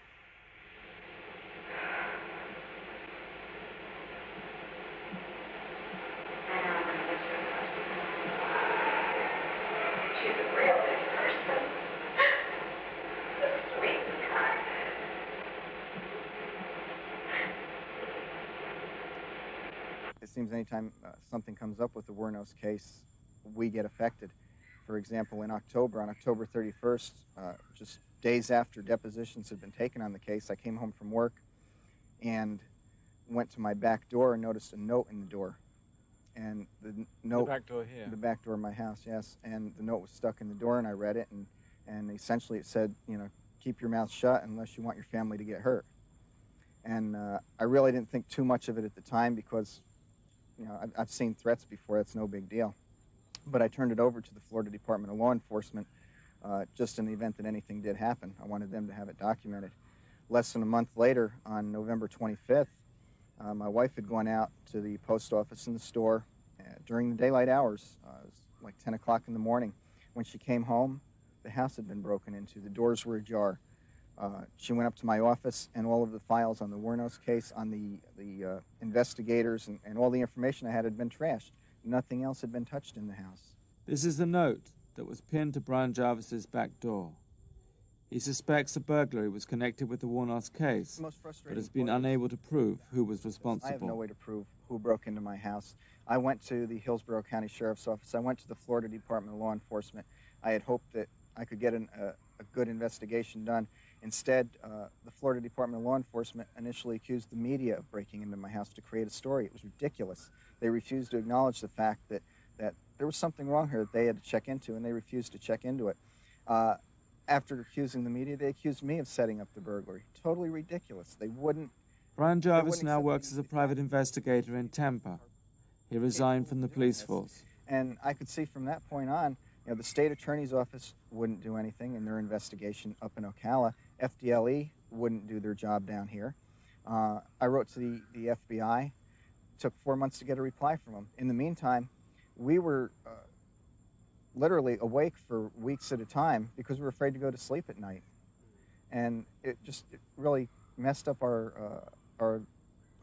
She's a real big person. So sweet and kind. It seems anytime something comes up with the Wuornos case, we get affected. For example, on October 31st, just days after depositions had been taken on the case, I came home from work and went to my back door and noticed a note in the door. And the note... The back door here? The back door of my house, yes. And the note was stuck in the door, and I read it, and essentially it said, you know, keep your mouth shut unless you want your family to get hurt. And I really didn't think too much of it at the time because, you know, I've seen threats before. It's no big deal. But I turned it over to the Florida Department of Law Enforcement just in the event that anything did happen. I wanted them to have it documented. Less than a month later, on November 25th, my wife had gone out to the post office in the store during the daylight hours. It was like 10 o'clock in the morning. When she came home, the house had been broken into. The doors were ajar. She went up to my office, and all of the files on the Wuornos case, on the investigators, and all the information I had been trashed. Nothing else had been touched in the house. This is the note that was pinned to Brian Jarvis's back door. He suspects the burglary was connected with the Wuornos case, but has been unable to prove who was responsible. I have no way to prove who broke into my house. I went to the Hillsborough County Sheriff's Office. I went to the Florida Department of Law Enforcement. I had hoped that I could get a good investigation done. Instead, the Florida Department of Law Enforcement initially accused the media of breaking into my house to create a story. It was ridiculous. They refused to acknowledge the fact that there was something wrong here that they had to check into, and they refused to check into it. After accusing the media, they accused me of setting up the burglary. Totally ridiculous. They wouldn't... Brian Jarvis now works as a private investigator in Tampa. He resigned from the police force. And I could see from that point on, you know, the state attorney's office wouldn't do anything in their investigation up in Ocala. FDLE wouldn't do their job down here. I wrote to the FBI. It took 4 months to get a reply from them. In the meantime, we were literally awake for weeks at a time because we were afraid to go to sleep at night. And it really messed up our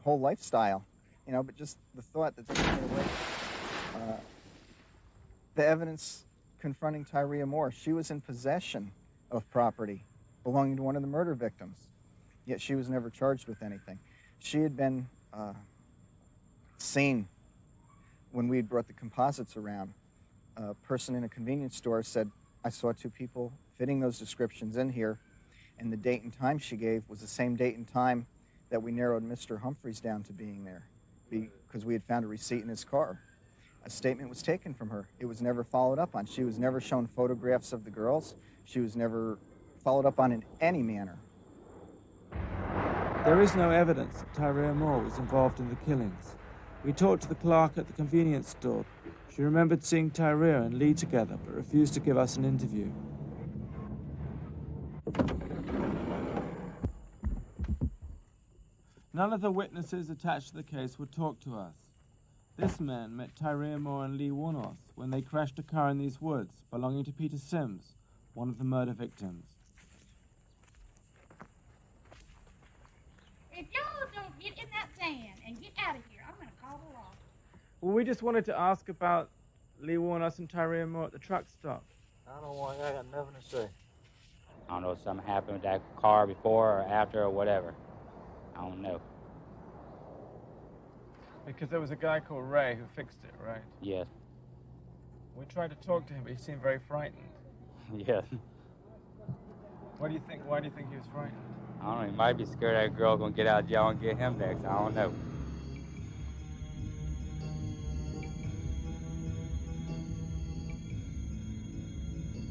whole lifestyle, you know, but just the thought that they could get away. The evidence confronting Tyria Moore, she was in possession of property belonging to one of the murder victims, yet she was never charged with anything. She had been seen when we brought the composites around, a person in a convenience store said, I saw two people fitting those descriptions in here, and the date and time she gave was the same date and time that we narrowed Mr. Humphreys down to being there, because we had found a receipt in his car. A statement was taken from her. It was never followed up on. She was never shown photographs of the girls. She was never followed up on in any manner. There is no evidence that Tyria Moore was involved in the killings. We talked to the clerk at the convenience store. She remembered seeing Tyria and Lee together, but refused to give us an interview. None of the witnesses attached to the case would talk to us. This man met Tyria Moore and Lee Wuornos when they crashed a car in these woods belonging to Peter Sims, one of the murder victims. If y'all don't get in that van and get out of here, I'm going to call the law. Well, we just wanted to ask about Lee Wuornos and Tyria Moore at the truck stop. I don't want, I got nothing to say. I don't know if something happened with that car before or after or whatever. I don't know. Because there was a guy called Ray who fixed it, right? Yes. We tried to talk to him, but he seemed very frightened. Yes. What do you think? Why do you think he was frightened? I don't know. He might be scared that girl gonna get out of jail and get him next. I don't know.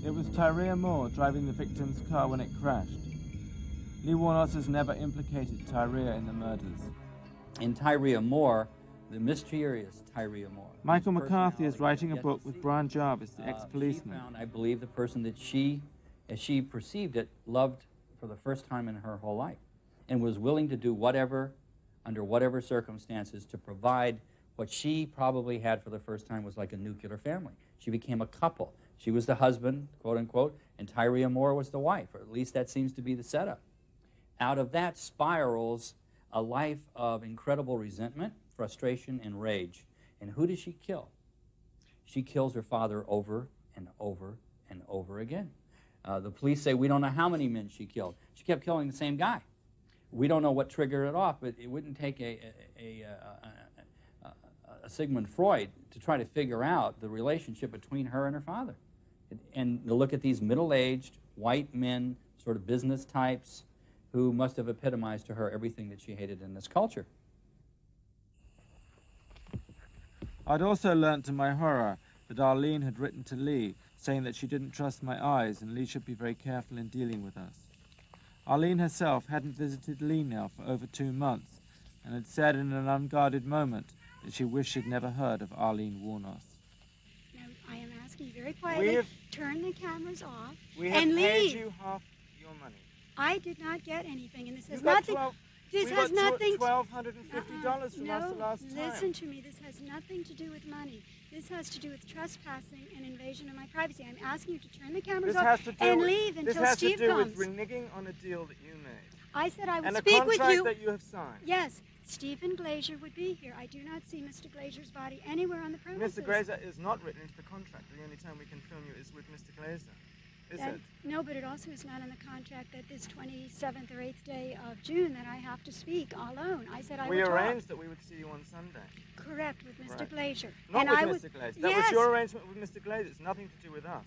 It was Tyria Moore driving the victim's car when it crashed. Lee Wuornos has never implicated Tyria in the murders. In Tyria Moore, the mysterious Tyria Moore. Michael McCarthy is writing a book with Brian Jarvis, the ex-policeman. She found, I believe, the person that she, as she perceived it, loved for the first time in her whole life, and was willing to do whatever, under whatever circumstances, to provide what she probably had for the first time was like a nuclear family. She became a couple. She was the husband, quote unquote, and Tyria Moore was the wife, or at least that seems to be the setup. Out of that spirals a life of incredible resentment, frustration, and rage. And who does she kill? She kills her father over and over and over again. The police say we don't know how many men she killed. She kept killing the same guy. We don't know what triggered it off, but it wouldn't take a Sigmund Freud to try to figure out the relationship between her and her father. And to look at these middle-aged white men, sort of business types, who must have epitomized to her everything that she hated in this culture. I'd also learnt to my horror that Aileen had written to Lee, saying that she didn't trust my eyes and Lee should be very careful in dealing with us. Aileen herself hadn't visited Lee now for over 2 months, and had said in an unguarded moment that she wished she'd never heard of Aileen Wuornos. Now, I am asking you very quietly, turn the cameras off We have and paid leave. you half your money. I did not get anything, and this has You got nothing. This we has got nothing. $1,250 from us the last time. Listen to me. This has nothing to do with money. This has to do with trespassing and invasion of my privacy. I'm asking you to turn the cameras off and leave until Steve comes. This has to do with reneging on a deal that you made. I said I would and speak a with contract you. that you have signed. Yes, Stephen Glazier would be here. I do not see Mr. Glazier's body anywhere on the premises. Mr. Glazer is not written into the contract. The only time we can film you is with Mr. Glazer. Is it? No, but it also is not in the contract that this 27th or 8th day of June that I have to speak alone. I said I would talk. We arranged that we would see you on Sunday. Correct, with Mr. Right. Glazier. Not and with Mr. Glazer. That was your arrangement with Mr. Glazer. It's nothing to do with us.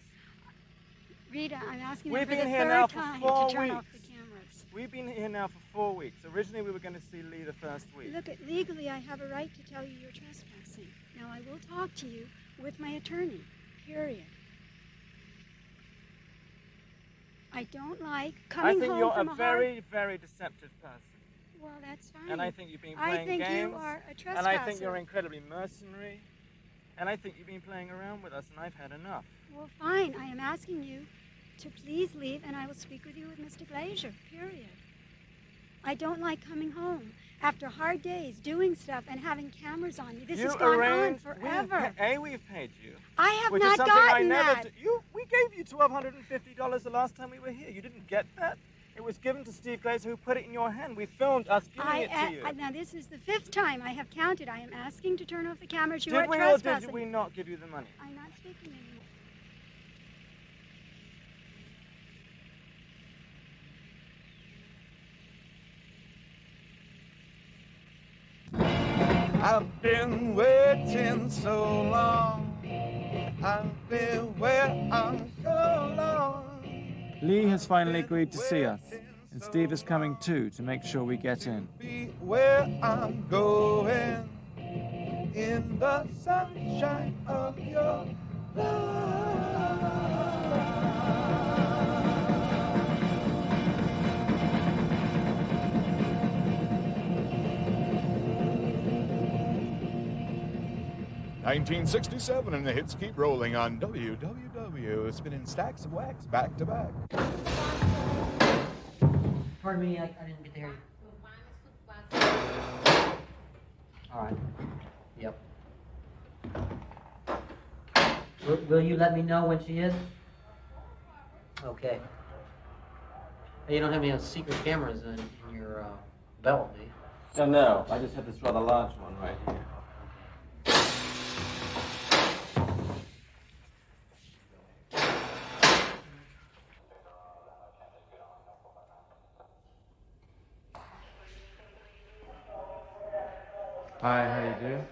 Rita, I'm asking We've you for been the here now third for time 4 to turn weeks. off the cameras. We've been here now for 4 weeks. Originally, we were going to see Lee the first week. Look, legally, I have a right to tell you you're trespassing. Now, I will talk to you with my attorney, period. I don't like coming home from I think you're a hard... very, very deceptive person. Well, that's fine. And I think you've been playing games. I think you are a trespasser. And I think you're incredibly mercenary. And I think you've been playing around with us, and I've had enough. Well, fine. I am asking you to please leave, and I will speak with you with Mr. Glazier, period. I don't like coming home after hard days, doing stuff, and having cameras on you. This has gone on forever. We've paid you. I have which not is something gotten I never that. We gave you $1,250 the last time we were here. You didn't get that? It was given to Steve Glazer, who put it in your hand. We filmed us giving it to you. Now, this is the 5th time I have counted. I am asking to turn off the cameras. You Did are we trespassing. or did we not give you the money? I'm not speaking anymore. I've been waiting so long. I've been waiting so long. Lee has finally agreed to see us, and Steve is coming too to make sure we get in. Be where I'm going in the sunshine of your love. 1967, and the hits keep rolling on WWW, spinning stacks of wax back to back. Pardon me, I didn't get to hear you. All right. Yep. Will you let me know when she is? Okay. Hey, you don't have any secret cameras in your belt, do you? Oh, no, I just have this rather large one right here. Hi, how you doing?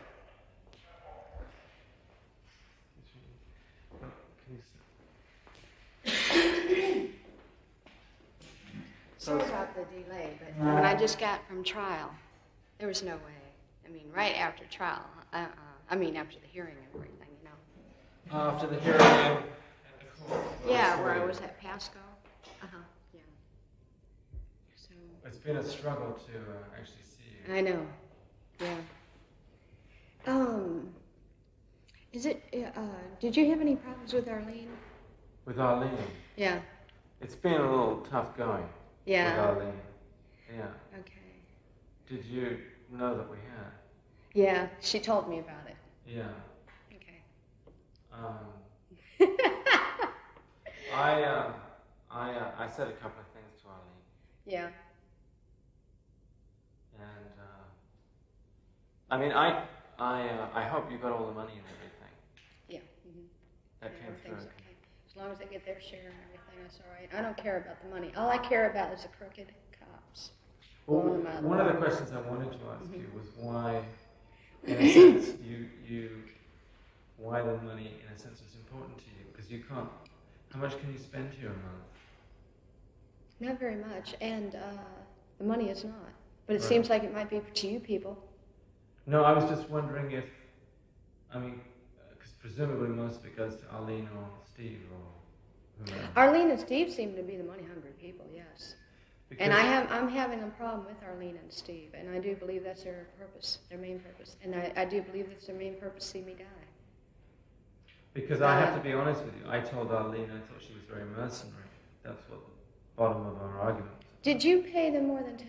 Sorry about the delay, but when I just got from trial, there was no way. I mean, right after trial, I mean, after the hearing and everything, you know. After the hearing at the court? Yeah, where I was at Pasco. Yeah. So. It's been a struggle to actually see you. I know. Yeah. Is it, did you have any problems with Arlene? With Aileen? Yeah. It's been a little tough going. Yeah. With Aileen. Yeah. Okay. Did you know that we had? Yeah, she told me about it. Yeah. Okay. I said a couple of things to Aileen. Yeah. And, I mean, I hope you got all the money and everything. Yeah. That came through. Okay. As long as they get their share and everything, that's all right. I don't care about the money. All I care about is the crooked cops. Well, one of the questions I wanted to ask you was why, in a sense, why the money, in a sense, was important to you. Because you can't, how much can you spend here a month? Not very much, and the money is not. But it Right. seems like it might be to you people. No, I was just wondering if, I mean, because presumably most of it goes to Aileen or Steve or whoever. Arlene and Steve seem to be the money-hungry people, yes. Because And I'm having a problem with Arlene and Steve, and I do believe that's their purpose, their main purpose. And I do believe that's their main purpose, see me die. Because I have to be honest with you, I told Aileen I thought she was very mercenary. That's what the bottom of our argument was. Did you pay them more than $10,000?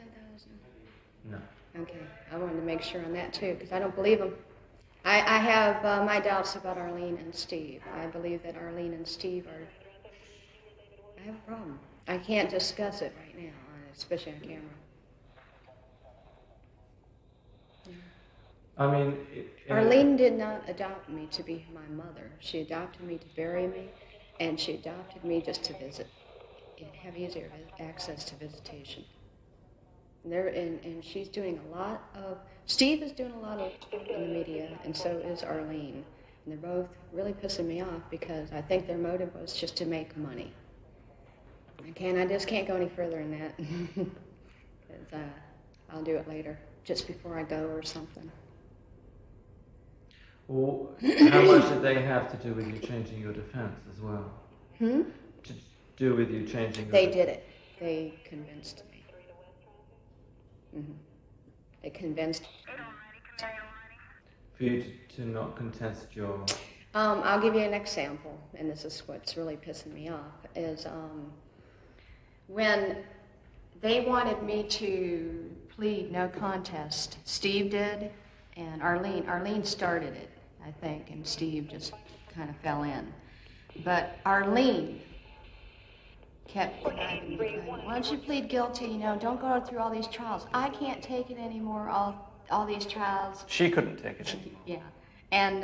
No. Okay, I wanted to make sure on that too, because I don't believe them. I have my doubts about Arlene and Steve. I believe that Arlene and Steve are. I have a problem. I can't discuss it right now, especially on camera. I mean, Arlene did not adopt me to be my mother. She adopted me to bury me, and she adopted me just to visit, have easier access to visitation. And she's doing a lot of, Steve is doing a lot of in the media, and so is Arlene. And they're both really pissing me off because I think their motive was just to make money. I just can't go any further in that. 'Cause, I'll do it later, just before I go or something. Well, how much did they have to do with you changing your defense as well? To do with you changing your They did it. They convinced me. They convinced for you to not contest your... I'll give you an example, and this is what's really pissing me off, is when they wanted me to plead no contest, Steve did, and Arlene started it, I think, and Steve just kind of fell in. But Arlene kept driving me. Why don't you plead guilty? You know, don't go through all these trials. I can't take it anymore, all these trials. She couldn't take it anymore. Yeah. And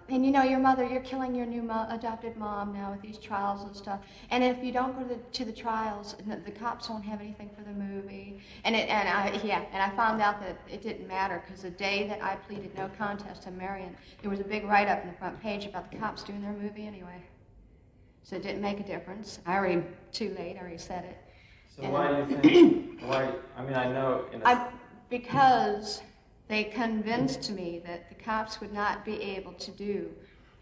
you know, your mother, you're killing your new adopted mom now with these trials and stuff. And if you don't go to the trials, the cops won't have anything for the movie. And I found out that it didn't matter because the day that I pleaded no contest to Marion, there was a big write-up in the front page about the cops doing their movie anyway. So it didn't make a difference. Too late, I already said it. So why do you think, I mean, I know because they convinced me that the cops would not be able to do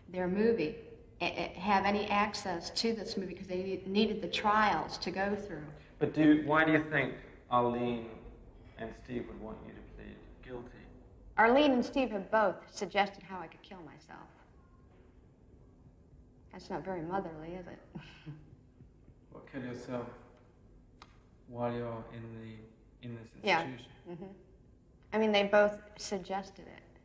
their movie, have any access to this movie because they needed the trials to go through. But why do you think Aileen and Steve would want you to plead guilty? Arlene and Steve have both suggested how I could kill myself. That's not very motherly, is it? Well, kill yourself while you're in this institution. Yeah. Mm-hmm. I mean, they both suggested it.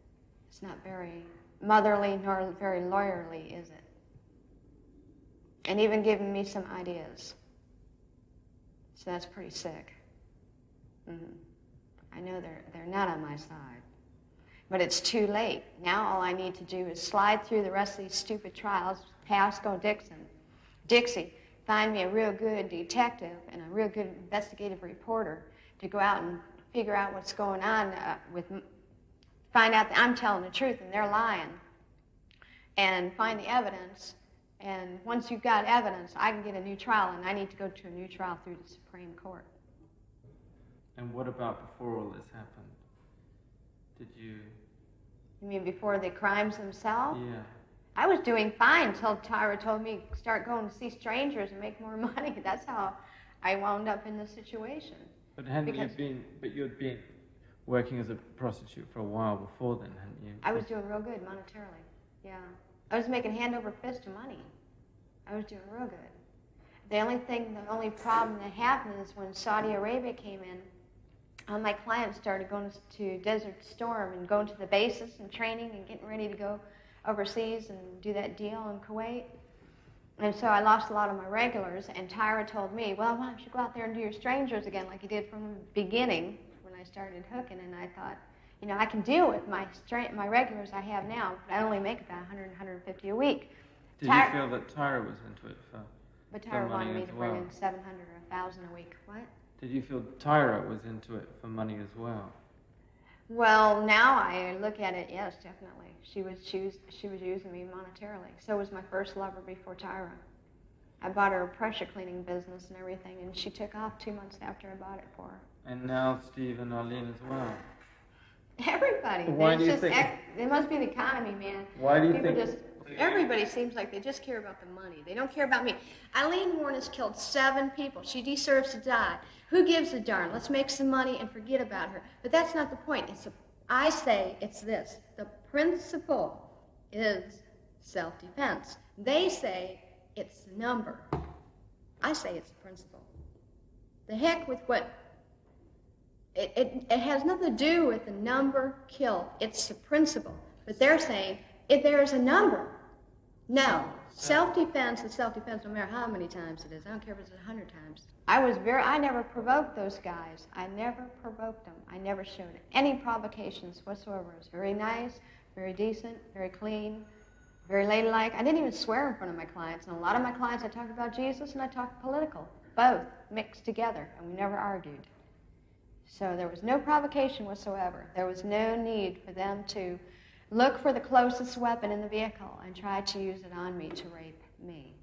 It's not very motherly nor very lawyerly, is it? And even giving me some ideas. So that's pretty sick. Mm-hmm. I know they're not on my side. But it's too late. Now all I need to do is slide through the rest of these stupid trials, Pasco Dixie, find me a real good detective and a real good investigative reporter to go out and figure out what's going on find out that I'm telling the truth and they're lying, and find the evidence. And once you've got evidence, I can get a new trial, and I need to go to a new trial through the Supreme Court. And what about before all this happened? Did you... You mean before the crimes themselves? Yeah. I was doing fine until Tyra told me start going to see strangers and make more money. That's how I wound up in this situation. But you'd been working as a prostitute for a while before then, hadn't you? I was doing real good monetarily. Yeah. I was making hand over fist of money. I was doing real good. The only problem that happened is when Saudi Arabia came in, all my clients started going to Desert Storm and going to the bases and training and getting ready to go overseas and do that deal in Kuwait. And so I lost a lot of my regulars, and Tyra told me, well, why don't you go out there and do your strangers again like you did from the beginning when I started hooking. And I thought, you know, I can deal with my regulars I have now, but I only make about $100, $150 a week. Did you feel that Tyra was into it for But Tyra wanted me to well? bring in $700 or $1,000 a week. What? Did you feel Tyra was into it for money as well? Well, now I look at it, yes, definitely. She was using me monetarily. So was my first lover before Tyra. I bought her a pressure cleaning business and everything, and she took off 2 months after I bought it for her. And now Steve and Aileen as well. Everybody. Why do you think? It must be the economy, man. Why do you think? Everybody seems like they just care about the money. They don't care about me. Aileen Wuornos killed 7 people. She deserves to die. Who gives a darn? Let's make some money and forget about her. But that's not the point. I say it's this. The principle is self-defense. They say it's the number. I say it's the principle. The heck with what... It has nothing to do with the number killed. It's the principle. But they're saying, if there's a number, no. Self-defense is self-defense no matter how many times it is. I don't care if it's 100 times. I never provoked those guys. I never provoked them. I never showed any provocations whatsoever. It was very nice, very decent, very clean, very ladylike. I didn't even swear in front of my clients. And a lot of my clients, I talked about Jesus and I talked political. Both mixed together, and we never argued. So there was no provocation whatsoever. There was no need for them to look for the closest weapon in the vehicle and try to use it on me to rape me.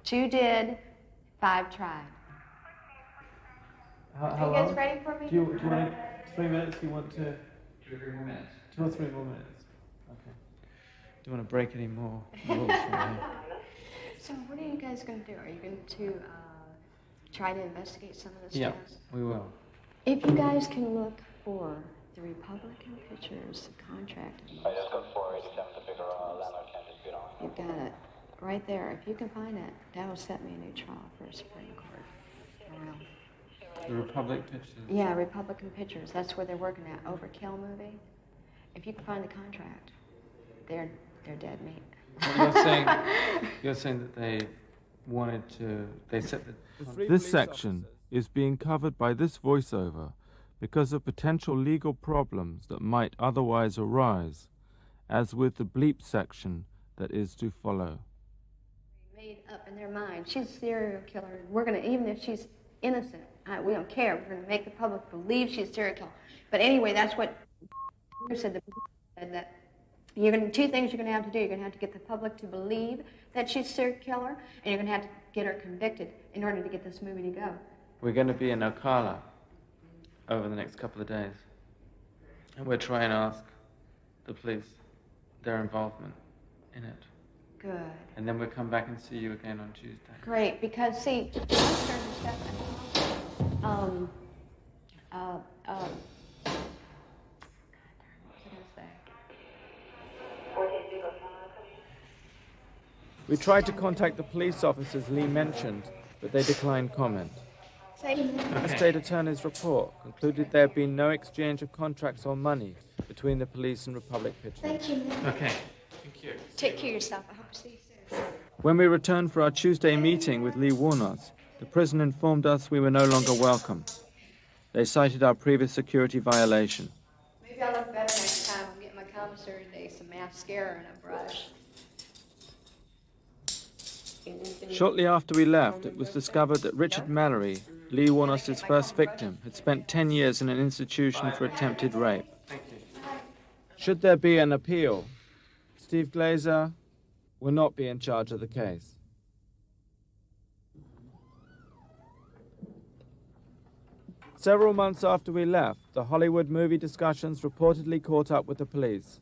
2 did, 5 tried. Are you guys ready for me? Do you want 3 minutes? Do you want to? 2 or 3 more minutes. 2 or 3 more minutes. Okay. Do you want to break any more rules from here? So what are you guys going to do? Are you going to try to investigate some of this Yeah, stuff? we will. If you guys can look for the Republican pictures of contract. I just got 487 to figure out landlord can't dispute on. You've got it right there. If you can find it, that will set me a new trial for a Supreme Court. The Republic pictures? Yeah, Republican pictures. That's where they're working at. Overkill movie. If you can find the contract, they're dead meat. Well, you're saying that they wanted to. They set the. This section is being covered by this voiceover because of potential legal problems that might otherwise arise, as with the bleep section that is to follow. Made up in their mind. She's a serial killer. We're going to, even if she's innocent, we don't care. We're going to make the public believe she's a serial killer. But anyway, that's what said. That you're going to, two things you're going to have to do. You're going to have to get the public to believe that she's a serial killer, and you're going to have to get her convicted in order to get this movie to go. We're going to be in Ocala over the next couple of days, and we'll try and ask the police their involvement in it. Good. And then we'll come back and see you again on Tuesday. Great, because see, Mustard and stuff, We tried to contact the police officers Lee mentioned, but they declined comment. The state attorney's report concluded there had been no exchange of contracts or money between the police and Republic Pictures. Thank you. Okay. Thank you. Take care of yourself. I hope to see you soon. When we returned for our Tuesday meeting with Lee Wuornos, the prison informed us we were no longer welcome. They cited our previous security violation. Maybe I'll look better next time. I'm getting my commissary today some mascara and a brush. Shortly after we left, it was discovered that Richard Mallory, Lee Wuornos' first victim, had spent 10 years in an institution for attempted rape. Should there be an appeal, Steve Glazer will not be in charge of the case. Several months after we left, the Hollywood movie discussions reportedly caught up with the police.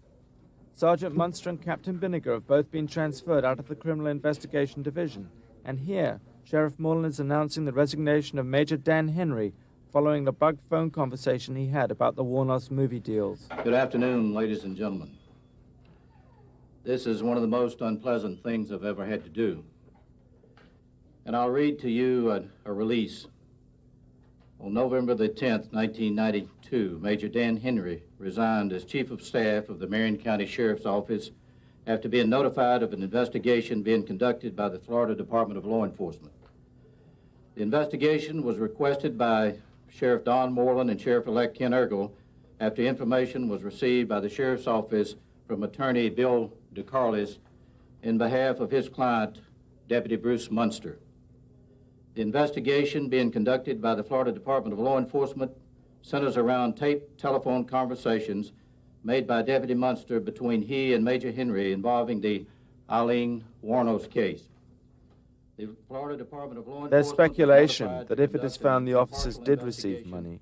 Sergeant Munster and Captain Binniger have both been transferred out of the Criminal Investigation Division, and here, Sheriff Moreland is announcing the resignation of Major Dan Henry following the bugged phone conversation he had about the Wuornos movie deals. Good afternoon, ladies and gentlemen. This is one of the most unpleasant things I've ever had to do. And I'll read to you a release. On November the 10th, 1992, Major Dan Henry resigned as Chief of Staff of the Marion County Sheriff's Office after being notified of an investigation being conducted by the Florida Department of Law Enforcement. The investigation was requested by Sheriff Don Moreland and Sheriff-elect Ken Ergel after information was received by the Sheriff's Office from attorney Bill DeCarlis in behalf of his client, Deputy Bruce Munster. The investigation being conducted by the Florida Department of Law Enforcement centers around taped telephone conversations made by Deputy Munster between he and Major Henry involving the Aileen Wuornos case. The Florida Department of Law Enforcement... There's speculation that if it is found the officers did receive money,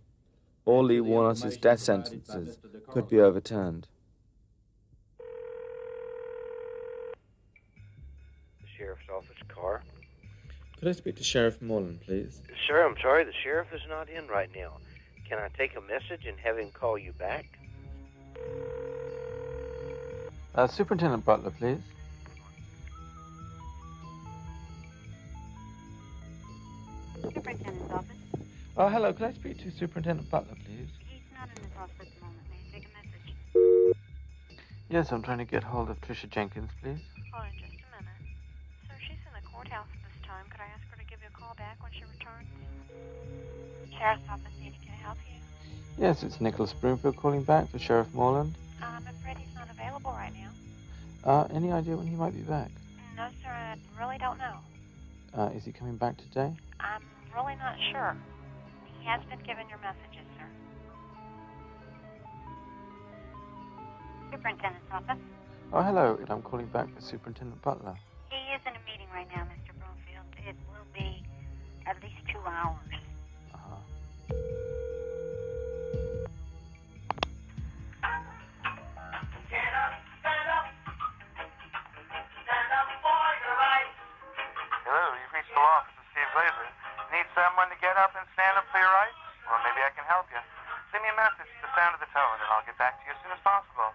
all Lee Wuornos' death sentences could be overturned. The sheriff's office car. Could I speak to Sheriff Moreland, please? Sir, I'm sorry, the sheriff is not in right now. Can I take a message and have him call you back? Superintendent Butler, please. Superintendent's office. Oh, hello. Could I speak to Superintendent Butler, please? He's not in his office at the moment. May I take a message? Yes, I'm trying to get hold of Tricia Jenkins, please. Hold on just a minute. Sir, she's in the courthouse at this time. Could I ask her to give you a call back when she returns? Sheriff's office, Nancy, can I help you? Yes, it's Nicholas Broomfield calling back for Sheriff Moreland. I'm afraid he's not available right now. Any idea when he might be back? No, sir, I really don't know. Is he coming back today? I'm really not sure. He has been given your messages, sir. Superintendent's office. Oh, hello. I'm calling back for Superintendent Butler. He is in a meeting right now, Mr. Broomfield. It will be at least 2 hours. Hello, you've reached the law office of Steve Glazer. Need someone to get up and stand up for your rights? Well, maybe I can help you. Send me a message to the sound of the tone, and I'll get back to you as soon as possible.